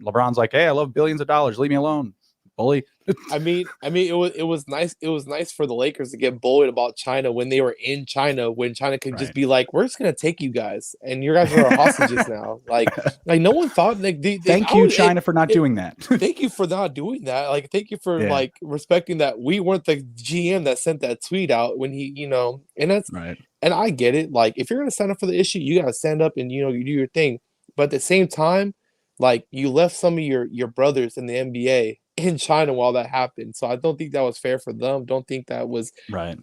LeBron's like, hey, I love billions of dollars. Leave me alone, bully. I mean, it was nice. It was nice for the Lakers to get bullied about China when they were in China, when China could just be like, "We're just gonna take you guys, and you guys are our hostages now." Like no one thought. Like, thank you, China, for not doing that. Thank you for not doing that. Like, thank you for like respecting that we weren't the GM that sent that tweet out when he, and that's right. And I get it. Like, if you're gonna stand up for the issue, you gotta stand up and you do your thing. But at the same time, like, you left some of your brothers in the NBA in China while that happened. So I don't think that was fair for them. Don't think that was right.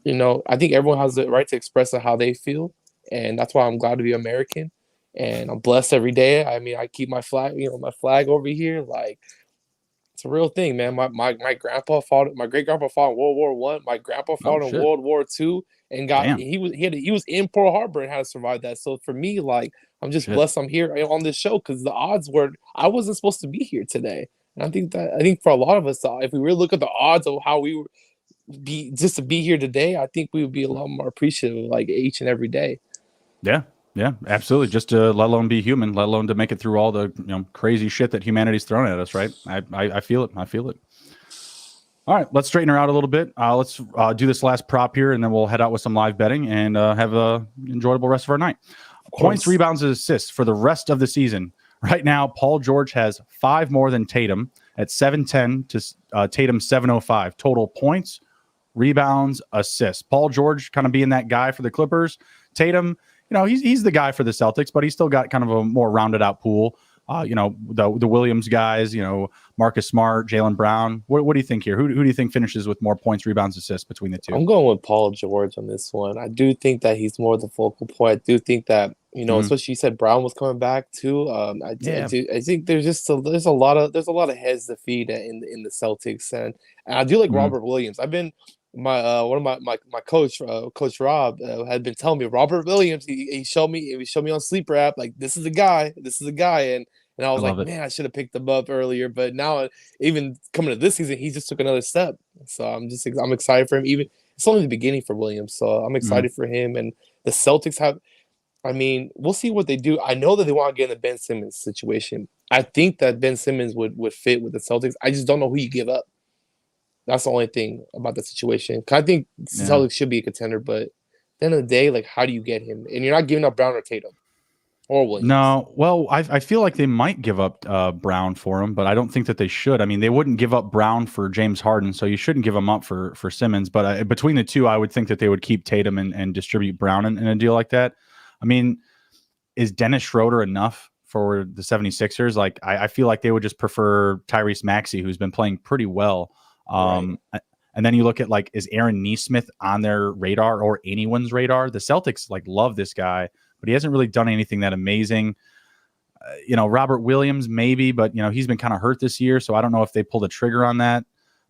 I think everyone has the right to express how they feel. And that's why I'm glad to be American. And I'm blessed every day. I mean, I keep my flag, my flag over here. Like, it's a real thing, man. My grandpa fought, my great grandpa fought in World War One. My grandpa fought in World War II and he was in Pearl Harbor and had to survive that. So for me, like, I'm just blessed I'm here on this show, because the odds were I wasn't supposed to be here today. And I think for a lot of us, if we really look at the odds of how we would be just to be here today, I think we would be a lot more appreciative, like, each and every day. Yeah, absolutely. Just to let alone be human, let alone to make it through all the crazy shit that humanity's thrown at us. Right? I feel it. I feel it. All right, let's straighten her out a little bit. Let's do this last prop here, and then we'll head out with some live betting and have a enjoyable rest of our night. Points, rebounds, and assists for the rest of the season. Right now, Paul George has 5 more than Tatum at 710 to Tatum 705. Total points, rebounds, assists. Paul George kind of being that guy for the Clippers. Tatum, he's the guy for the Celtics, but he's still got kind of a more rounded out pool. The Williams guys, Marcus Smart, Jaylen Brown. What do you think here? Who do you think finishes with more points, rebounds, assists between the two? I'm going with Paul George on this one. I do think that he's more the focal point. I do think that, especially you said Brown was coming back too. I think there's a lot of heads to feed in the Celtics, and I do like Robert Williams. I've been one of my coach, Coach Rob, had been telling me Robert Williams. He showed me on Sleeper app, like, this is the guy, and I was like, man, I should have picked him up earlier. But now, even coming to this season, he just took another step. So I'm excited for him. Even it's only the beginning for Williams, so I'm excited for him. And the Celtics we'll see what they do. I know that they want to get in the Ben Simmons situation. I think that Ben Simmons would fit with the Celtics. I just don't know who you give up. That's the only thing about the situation. I think Celtics should be a contender, but at the end of the day, like, how do you get him? And you're not giving up Brown or Tatum or Williams. No, well, I feel like they might give up Brown for him, but I don't think that they should. I mean, they wouldn't give up Brown for James Harden, so you shouldn't give him up for Simmons. But between the two, I would think that they would keep Tatum and distribute Brown in a deal like that. I mean, is Dennis Schroeder enough for the 76ers? Like, I feel like they would just prefer Tyrese Maxey, who's been playing pretty well. And then you look at, like, is Aaron Neesmith on their radar or anyone's radar? The Celtics love this guy, but he hasn't really done anything that amazing. Robert Williams maybe, but he's been kind of hurt this year, so I don't know if they pull the trigger on that.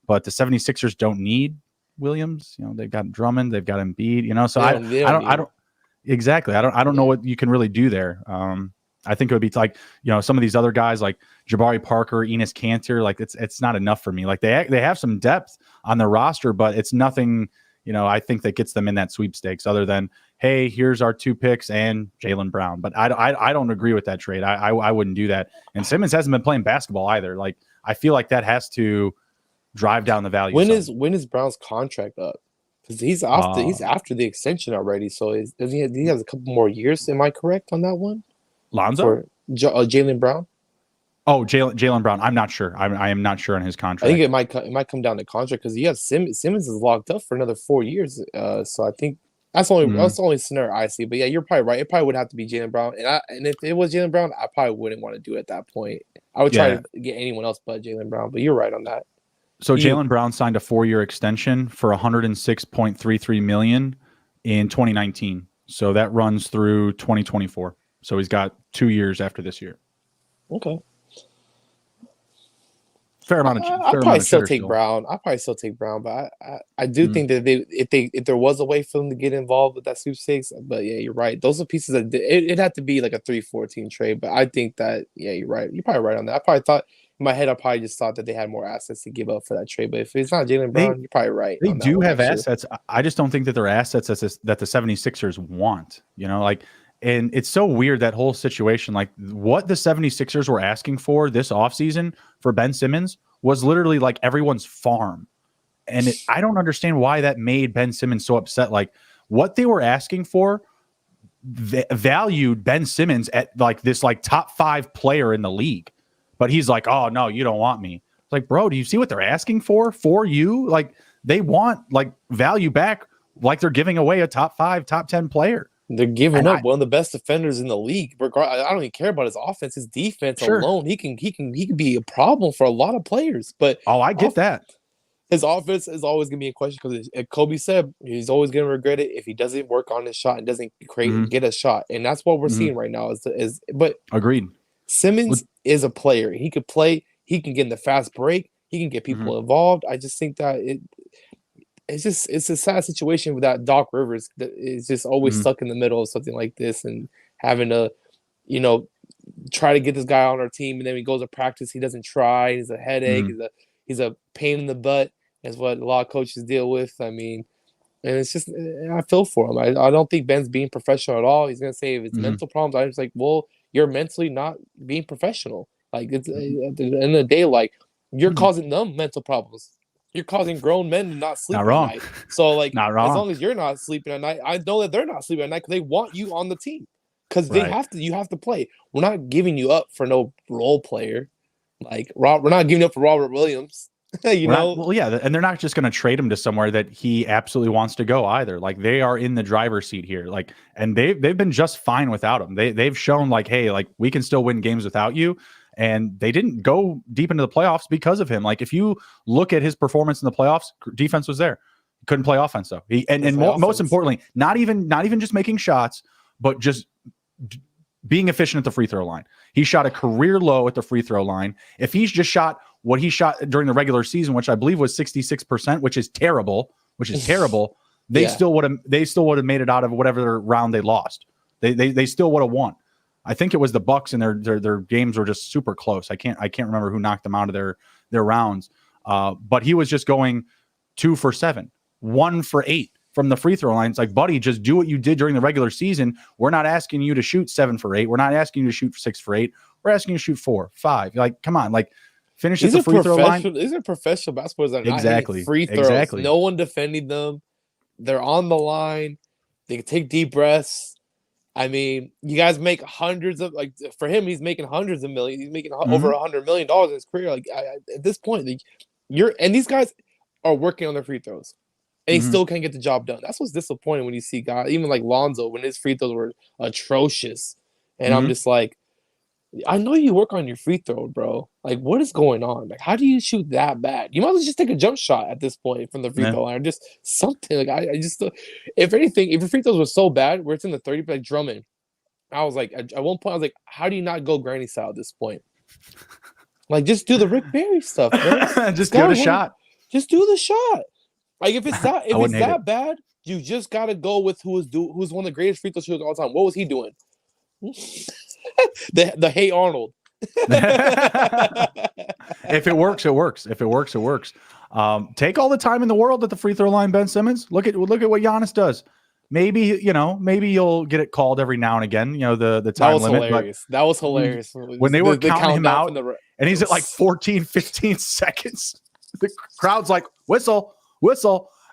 But the 76ers don't need Williams. They've got Drummond, they've got Embiid. So I don't exactly. I don't know what you can really do there. I think it would be like, some of these other guys like Jabari Parker, Enes Kanter, like it's not enough for me. Like they have some depth on their roster, but it's nothing, I think that gets them in that sweepstakes other than, hey, here's our 2 picks and Jaylen Brown. But I don't agree with that trade. I wouldn't do that. And Simmons hasn't been playing basketball either. Like, I feel like that has to drive down the value. When is Brown's contract up? Because he's after the extension already. So he has a couple more years? Am I correct on that one? Lonzo? For Jaylen Brown? Oh, Jaylen Brown. I'm not sure. I am not sure on his contract. I think it might come down to contract, because you have Simmons is locked up for another 4 years. So I think that's the only scenario I see. But yeah, you're probably right. It probably would have to be Jaylen Brown. And if it was Jaylen Brown, I probably wouldn't want to do it at that point. I would try to get anyone else but Jaylen Brown. But you're right on that. So Jaylen Brown signed a 4-year extension for $106.33 million in 2019. So that runs through 2024. So he's got 2 years after this year. Okay. fair amount of I'd probably still take Brown. I'd probably still take Brown, but I do think that if there was a way for them to get involved with that sweepstakes, but yeah, you're right. Those are pieces that it'd have to be like a 3-14 trade. But I think that you're right. You're probably right on that. I probably thought in my head, I probably just thought that they had more assets to give up for that trade. But if it's not Jaylen Brown, you're probably right. They do have assets. I just don't think that they're assets that the 76ers want. And it's so weird, that whole situation. Like, what the 76ers were asking for this offseason for Ben Simmons was literally like everyone's farm. And I don't understand why that made Ben Simmons so upset. Like, what they were asking for valued Ben Simmons at like this like top 5 player in the league. But he's like, oh, no, you don't want me. It's like, bro, do you see what they're asking for you? Like, they want like value back, like they're giving away a top 5, top 10 player. They're giving up one of the best defenders in the league. I don't even care about his offense, his defense alone. He can be a problem for a lot of players. But I get that. His offense is always gonna be in question because Kobe said he's always gonna regret it if he doesn't work on his shot and doesn't get a shot. And that's what we're seeing right now. But agreed. Simmons is a player. He could play. He can get in the fast break. He can get people involved. I just think that it's a sad situation without Doc Rivers that is just always stuck in the middle of something like this and having to, try to get this guy on our team. And then when he goes to practice, he doesn't try. He's a headache. He's a pain in the butt. Is what a lot of coaches deal with. I mean, and it's just, I feel for him. I don't think Ben's being professional at all. He's going to say if it's mental problems, I'm just like, well, you're mentally not being professional. Like, it's at the end of the day, like, you're causing them mental problems. You're causing grown men to not sleep at night. So, like, as long as you're not sleeping at night, I know that they're not sleeping at night because they want you on the team. Because you have to play. We're not giving you up for no role player. Like, we're not giving up for Robert Williams. And they're not just going to trade him to somewhere that he absolutely wants to go either. Like, they are in the driver's seat here. Like, and they've been just fine without him. They've shown like, hey, like, we can still win games without you. And they didn't go deep into the playoffs because of him. Like, if you look at his performance in the playoffs, defense was there. Couldn't play offense though. Most importantly, not even just making shots, but just being efficient at the free throw line. He shot a career low at the free throw line. If he's just shot what he shot during the regular season, which I believe was 66%, which is terrible, they still would have made it out of whatever round they lost. They still would have won. I think it was the Bucks, and their games were just super close. I can't remember who knocked them out of their rounds. But he was just going 2 for 7, 1 for 8 from the free throw line. It's like, buddy, just do what you did during the regular season. We're not asking you to shoot 7 for 8. We're not asking you to shoot 6 for 8. We're asking you to shoot 4, 5. Like, come on, like, finish at the free throw line. These are professional basketballers that are not hitting free throws. No one defending them. They're on the line. They can take deep breaths. I mean, you guys make hundreds of, like, for him, he's making hundreds of millions. He's making over $100 million in his career. Like, at this point, like, these guys are working on their free throws, and he still can't get the job done. That's what's disappointing when you see guys, even like Lonzo, when his free throws were atrocious. And I'm just like, I know you work on your free throw, bro. Like, what is going on? Like, how do you shoot that bad? You might as well just take a jump shot at this point from the free throw line, or just something. Like, I just, if anything, if your free throws were so bad where it's in the 30, like Drummond, I was like, at one point, I was like, how do you not go granny style at this point? Like, just do the Rick Barry stuff, bro. Just give it a shot. Just do the shot. Like, if it's that bad, you just gotta go with who's one of the greatest free throw shooters of all time. What was he doing? the Hey Arnold. If it works, it works. If it works, it works. Take all the time in the world at the free throw line, Ben Simmons. Look at what Giannis does. Maybe you'll get it called every now and again. The time limit. Hilarious. That was hilarious. When they were counting him out, and he's at like 14, 15 seconds. The crowd's like, whistle,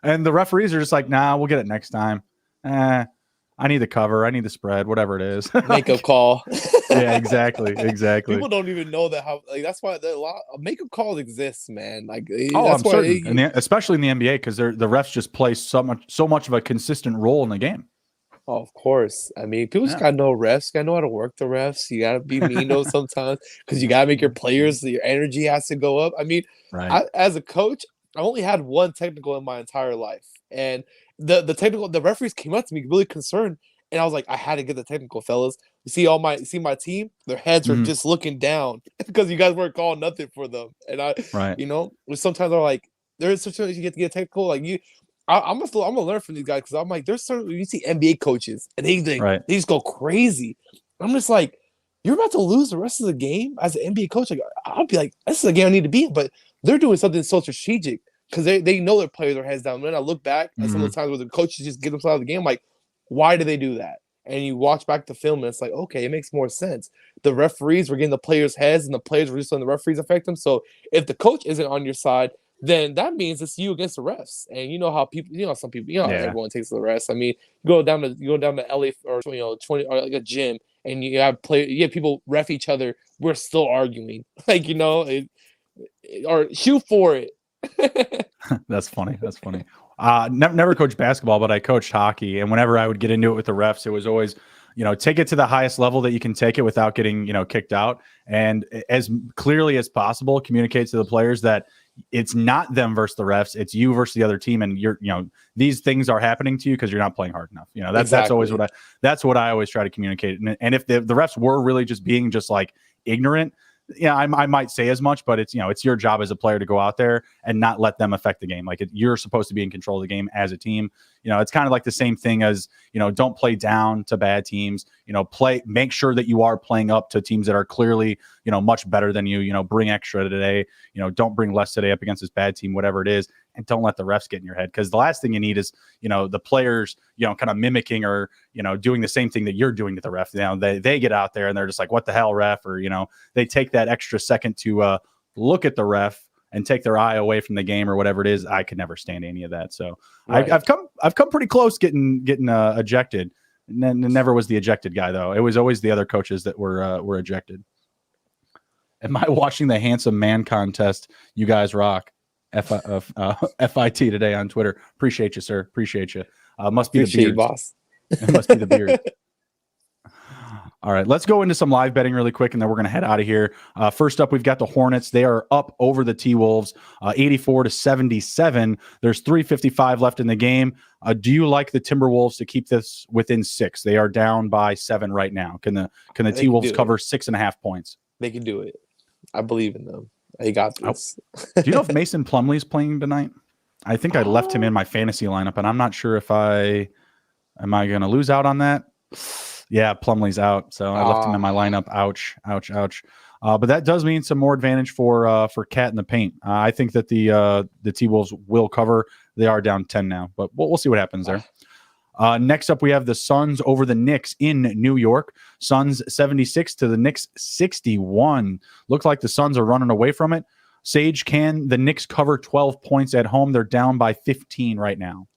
and the referees are just like, nah, we'll get it next time. I need the cover. I need the spread, whatever it is. Makeup call. Yeah, exactly. People don't even know that that's why a lot of makeup calls exist, man. Like, I'm certain, especially in the NBA, because the refs just play so much of a consistent role in the game. Oh, of course. I mean, people just gotta know refs. Gotta know how to work the refs. You gotta be mean though sometimes, because you gotta make your players. Your energy has to go up. I mean, as a coach, I only had one technical in my entire life, and the referees came up to me really concerned, And I was like, I had to get the technical, fellas. You see my team, their heads are just looking down because you guys weren't calling nothing for them. And Right. Sometimes they're like, there's situations you get to get technical. Like I'm gonna learn from these guys because I'm like, there's certain you see NBA coaches and they just go crazy. I'm just like, you're about to lose the rest of the game as an NBA coach. Like, I'll be like, this is a game I need to be in, but they're doing something so strategic because they know their players are heads down. When I look back at some of the times where the coaches just get themselves out of the game, I'm like, why do they do that? And you watch back the film, and it's like, okay, it makes more sense. The referees were getting the players' heads, and the players were just letting the referees affect them. So if the coach isn't on your side, then that means it's you against the refs. And you know how people, some people, how everyone takes the refs. I mean, you go down to LA or 20 or like a gym, and you have people ref each other. We're still arguing, like or shoot for it. That's funny. Never coached basketball, but I coached hockey. And whenever I would get into it with the refs, it was always, take it to the highest level that you can take it without getting, kicked out. And as clearly as possible, communicate to the players that it's not them versus the refs. It's you versus the other team. And these things are happening to you because you're not playing hard enough. That's always what I always try to communicate. And if the refs were really just being just like ignorant, I might say as much, but it's your job as a player to go out there and not let them affect the game. Like you're supposed to be in control of the game as a team. It's kind of like the same thing as don't play down to bad teams. Make sure that you are playing up to teams that are clearly much better than you. Bring extra today. Don't bring less today up against this bad team, whatever it is, and don't let the refs get in your head because the last thing you need is the players kind of mimicking or doing the same thing that you're doing to the ref. They get out there and they're just like, what the hell, ref? Or they take that extra second to look at the ref and take their eye away from the game or whatever it is. I could never stand any of that. So right. I've come pretty close getting ejected. Never was the ejected guy though. It was always the other coaches that were ejected. Am I watching the handsome man contest? You guys rock. FIT today on Twitter. Appreciate you, sir. Appreciate you. Must be the beard, boss. It must be the beard. All right, let's go into some live betting really quick, and then we're going to head out of here. First up, we've got the Hornets. They are up over the T-Wolves, 84-77. There's 3:55 left in the game. Do you like the Timberwolves to keep this within 6? They are down by 7 right now. Can the T-Wolves cover 6.5 points? They can do it. I believe in them. They got this. Do you know if Mason Plumlee's playing tonight? I think I left him in my fantasy lineup, and I'm not sure if am I going to lose out on that? Yeah, Plumlee's out, so I left him in my lineup. Ouch. But that does mean some more advantage for Cat in the paint. I think that the T-Wolves will cover. They are down 10 now, but we'll see what happens there. Next up, we have the Suns over the Knicks in New York. Suns 76 to the Knicks 61. Looks like the Suns are running away from it. Sage, can the Knicks cover 12 points at home? They're down by 15 right now.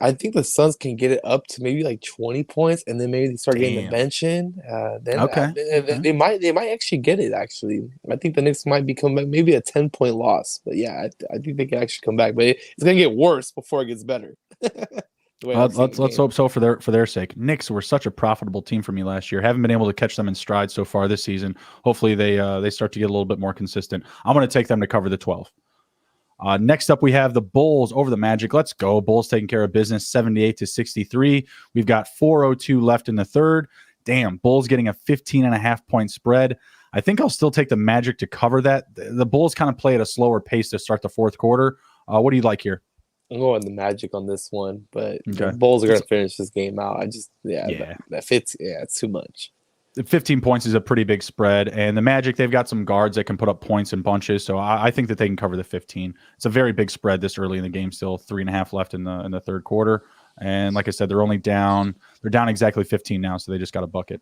I think the Suns can get it up to maybe like 20 points, and then maybe they start getting the bench in. They might actually get it. Actually, I think the Knicks might become maybe a 10-point loss. But yeah, I think they can actually come back. But it's gonna get worse before it gets better. Let's hope so for their sake. Knicks were such a profitable team for me last year. Haven't been able to catch them in stride so far this season. Hopefully they start to get a little bit more consistent. I'm going to take them to cover the 12. Next up, we have the Bulls over the Magic. Let's go. Bulls taking care of business, 78-63. We've got 4:02 left in the third. Damn, Bulls getting a 15.5-point spread. I think I'll still take the Magic to cover that. The Bulls kind of play at a slower pace to start the fourth quarter. What do you like here? I'm going the Magic on this one, but the Bulls are going to finish this game out. That fits. Yeah, it's too much. 15 points is a pretty big spread, and the Magic, they've got some guards that can put up points in bunches, so I think that they can cover the 15. It's a very big spread this early in the game, still 3.5 left in the third quarter, and like I said, they're down exactly 15 now, so they just got a bucket.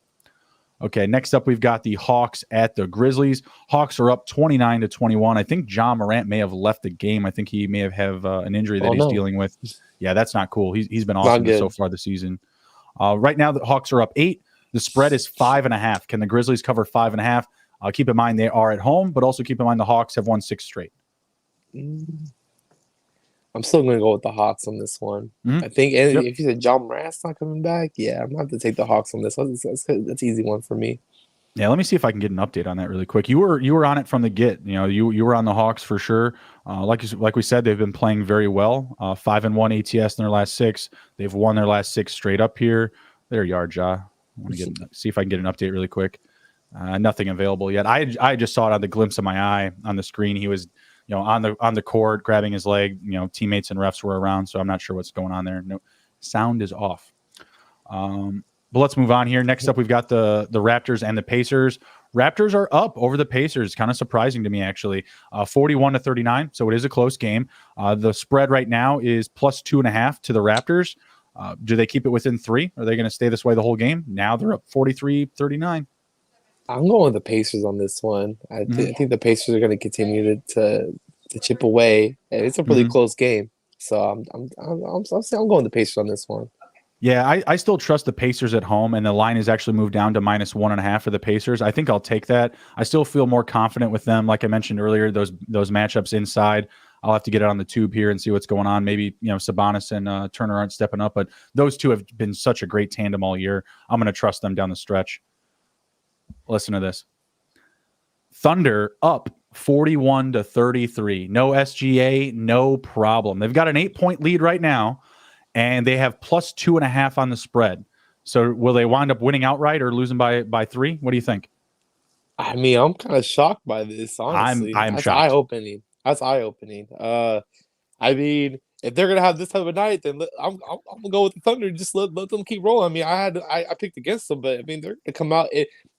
Okay, next up, we've got the Hawks at the Grizzlies. Hawks are up 29-21. I think John Morant may have left the game. I think he may have an injury that he's dealing with. Yeah, that's not cool. He's been awesome so far this season. Right now, the Hawks are up 8. The spread is 5.5. Can the Grizzlies cover 5.5? Keep in mind they are at home, but also keep in mind the Hawks have won 6 straight. I'm still going to go with the Hawks on this one. I think if you said John Morant's not coming back, I'm going to have to take the Hawks on this one. That's an easy one for me. Yeah, let me see if I can get an update on that really quick. You were on it from the get. You were on the Hawks for sure. Like we said, they've been playing very well. 5-1 ATS in their last 6. They've won their last 6 straight up here. There you are, Ja. I want to see if I can get an update really quick. Nothing available yet. I just saw it on the glimpse of my eye on the screen. He was on the court grabbing his leg. Teammates and refs were around, so I'm not sure what's going on there. No sound is off. But let's move on here. Next up, we've got the Raptors and the Pacers. Raptors are up over the Pacers. Kind of surprising to me, actually. 41-39, so it is a close game. The spread right now is plus 2.5 to the Raptors. Do they keep it within 3? Are they going to stay this way the whole game? Now they're up 43-39. I'm going with the Pacers on this one. I think the Pacers are going to continue to chip away, and it's a really close game. So I'm going with the Pacers on this one. Yeah, I still trust the Pacers at home, and the line is actually moved down to minus 1.5 for the Pacers. I think I'll take that. I still feel more confident with them. Like I mentioned earlier, those matchups inside, I'll have to get it on the tube here and see what's going on. Maybe Sabonis and Turner aren't stepping up, but those two have been such a great tandem all year. I'm going to trust them down the stretch. Listen to this. Thunder up 41-33. No SGA, no problem. They've got an 8-point lead right now. And they have plus 2.5 on the spread. So will they wind up winning outright or losing by 3? What do you think? I mean, I'm kind of shocked by this, honestly. I'm That's shocked. eye-opening. That's eye-opening. I mean, if they're gonna have this type of night, then I'm gonna go with the Thunder. Just let them keep rolling. I mean, I picked against them, but I mean, they're gonna come out.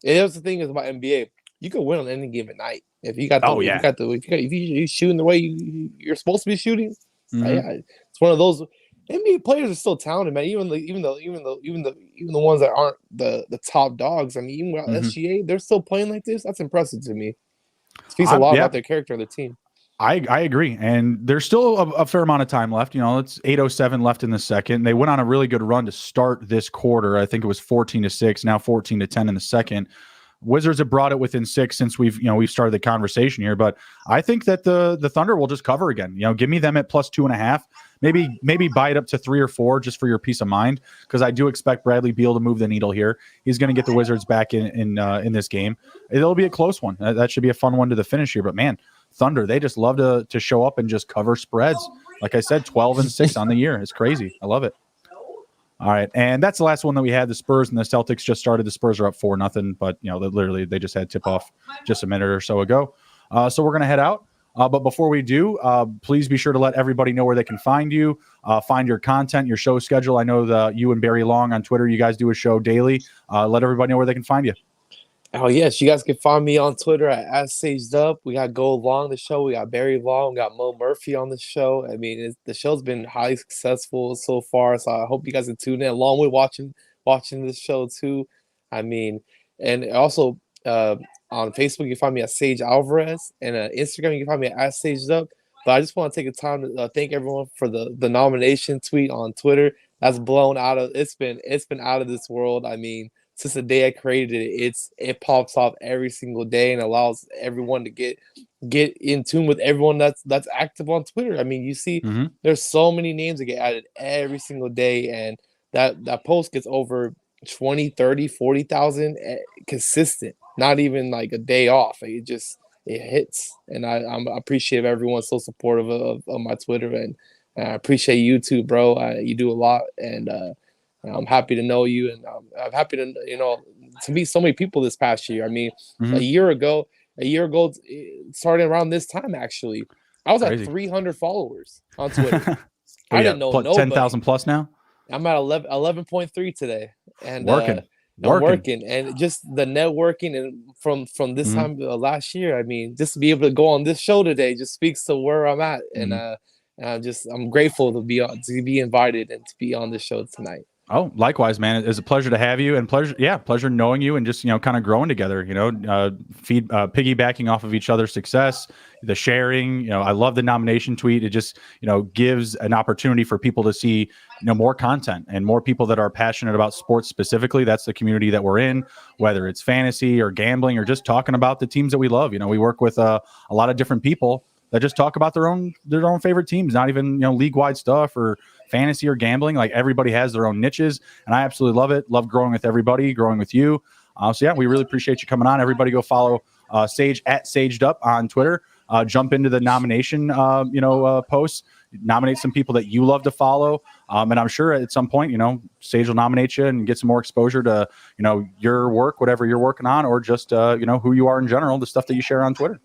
Here's the thing is about NBA. You can win on any given night if you got if you're shooting the way you're supposed to be shooting. It's one of those. NBA players are still talented, man. Even the ones that aren't the top dogs. I mean, even without SGA, they're still playing like this. That's impressive to me. It speaks a lot about their character of the team. I agree, and there's still a fair amount of time left. It's 8:07 left in the second. They went on a really good run to start this quarter. I think it was 14-6, now 14-10 in the second. Wizards have brought it within 6 since we've started the conversation here, but I think that the Thunder will just cover again. Give me them at plus 2.5. Maybe buy it up to 3 or 4 just for your peace of mind, because I do expect Bradley Beal to move the needle here. He's going to get the Wizards back in this game. It'll be a close one. That should be a fun one to the finish here. But man, Thunder, they just love to show up and just cover spreads. Like I said, 12-6 on the year. It's crazy. I love it. All right, and that's the last one that we had. The Spurs and the Celtics just started. The Spurs are up 4-0, but literally they just had tip off just a minute or so ago. So we're gonna head out. But before we do, please be sure to let everybody know where they can find you, find your content, your show schedule. I know that you and Barry Long on Twitter, you guys do a show daily. Let everybody know where they can find you. Oh, yes. You guys can find me on Twitter at @SageDup. We got Gold Long, the show. We got Barry Long. We got Mo Murphy on the show. I mean, the show's been highly successful so far, so I hope you guys can tune in along with watching this show, too. I mean, and also on Facebook, you can find me at Sage Alvarez, and Instagram, you can find me at SageDup. But I just want to take the time to thank everyone for the nomination tweet on Twitter. That's blown out of – it's been out of this world. I mean, since the day I created it, it pops off every single day and allows everyone to get in tune with everyone that's active on Twitter. I mean, you see, there's so many names that get added every single day, and that post gets over 20, 30, 40,000 consistent. Not even like a day off. It hits, and I'm appreciative everyone's so supportive of my Twitter, and I appreciate you too, bro. You do a lot, and I'm happy to know you, and I'm happy to meet so many people this past year. I mean, a year ago, starting around this time, actually, I was at 300 followers on Twitter. I didn't know nobody. 10,000 plus now. I'm at 11.3 today, and I'm working, and just the networking, and from this time last year. I mean, just to be able to go on this show today just speaks to where I'm at, and I'm grateful to be invited and to be on this show tonight. Oh, likewise, man. It's a pleasure to have you, and pleasure knowing you, and just kind of growing together. Piggybacking off of each other's success, the sharing. I love the nomination tweet. It just gives an opportunity for people to see more content and more people that are passionate about sports specifically. That's the community that we're in, whether it's fantasy or gambling or just talking about the teams that we love. We work with a lot of different people that just talk about their own favorite teams, not even league wide stuff or fantasy or gambling. Like, everybody has their own niches, and I absolutely love it. Love growing with everybody, growing with you. So yeah, we really appreciate you coming on. Everybody go follow Sage at Saged Up on Twitter. Jump into the nomination, posts. Nominate some people that you love to follow. And I'm sure at some point, Sage will nominate you and get some more exposure to, your work, whatever you're working on, or just, who you are in general, the stuff that you share on Twitter.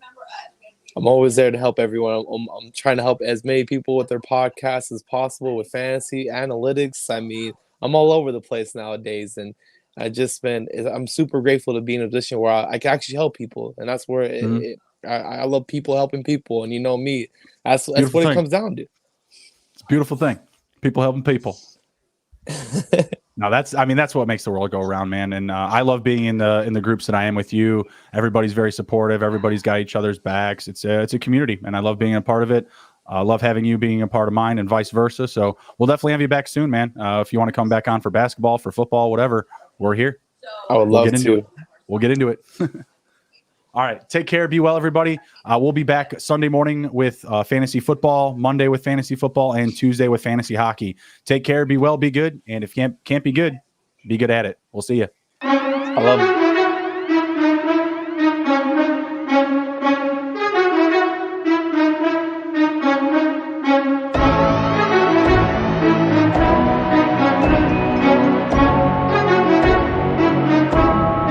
I'm always there to help everyone. I'm trying to help as many people with their podcasts as possible with fantasy analytics. I mean, I'm all over the place nowadays, and I'm super grateful to be in a position where I can actually help people, and that's where I love people helping people, and me, that's what it comes down to. It's a beautiful thing. People helping people. No, that's what makes the world go around, man. And I love being in the groups that I am with you. Everybody's very supportive. Everybody's got each other's backs. It's a community, and I love being a part of it. I love having you being a part of mine, and vice versa. So we'll definitely have you back soon, man. If you want to come back on for basketball, for football, whatever, we're here. I would love to. We'll get into it. All right. Take care. Be well, everybody. We'll be back Sunday morning with fantasy football, Monday with fantasy football, and Tuesday with fantasy hockey. Take care. Be well. Be good. And if you can't be good, be good at it. We'll see you. I love it.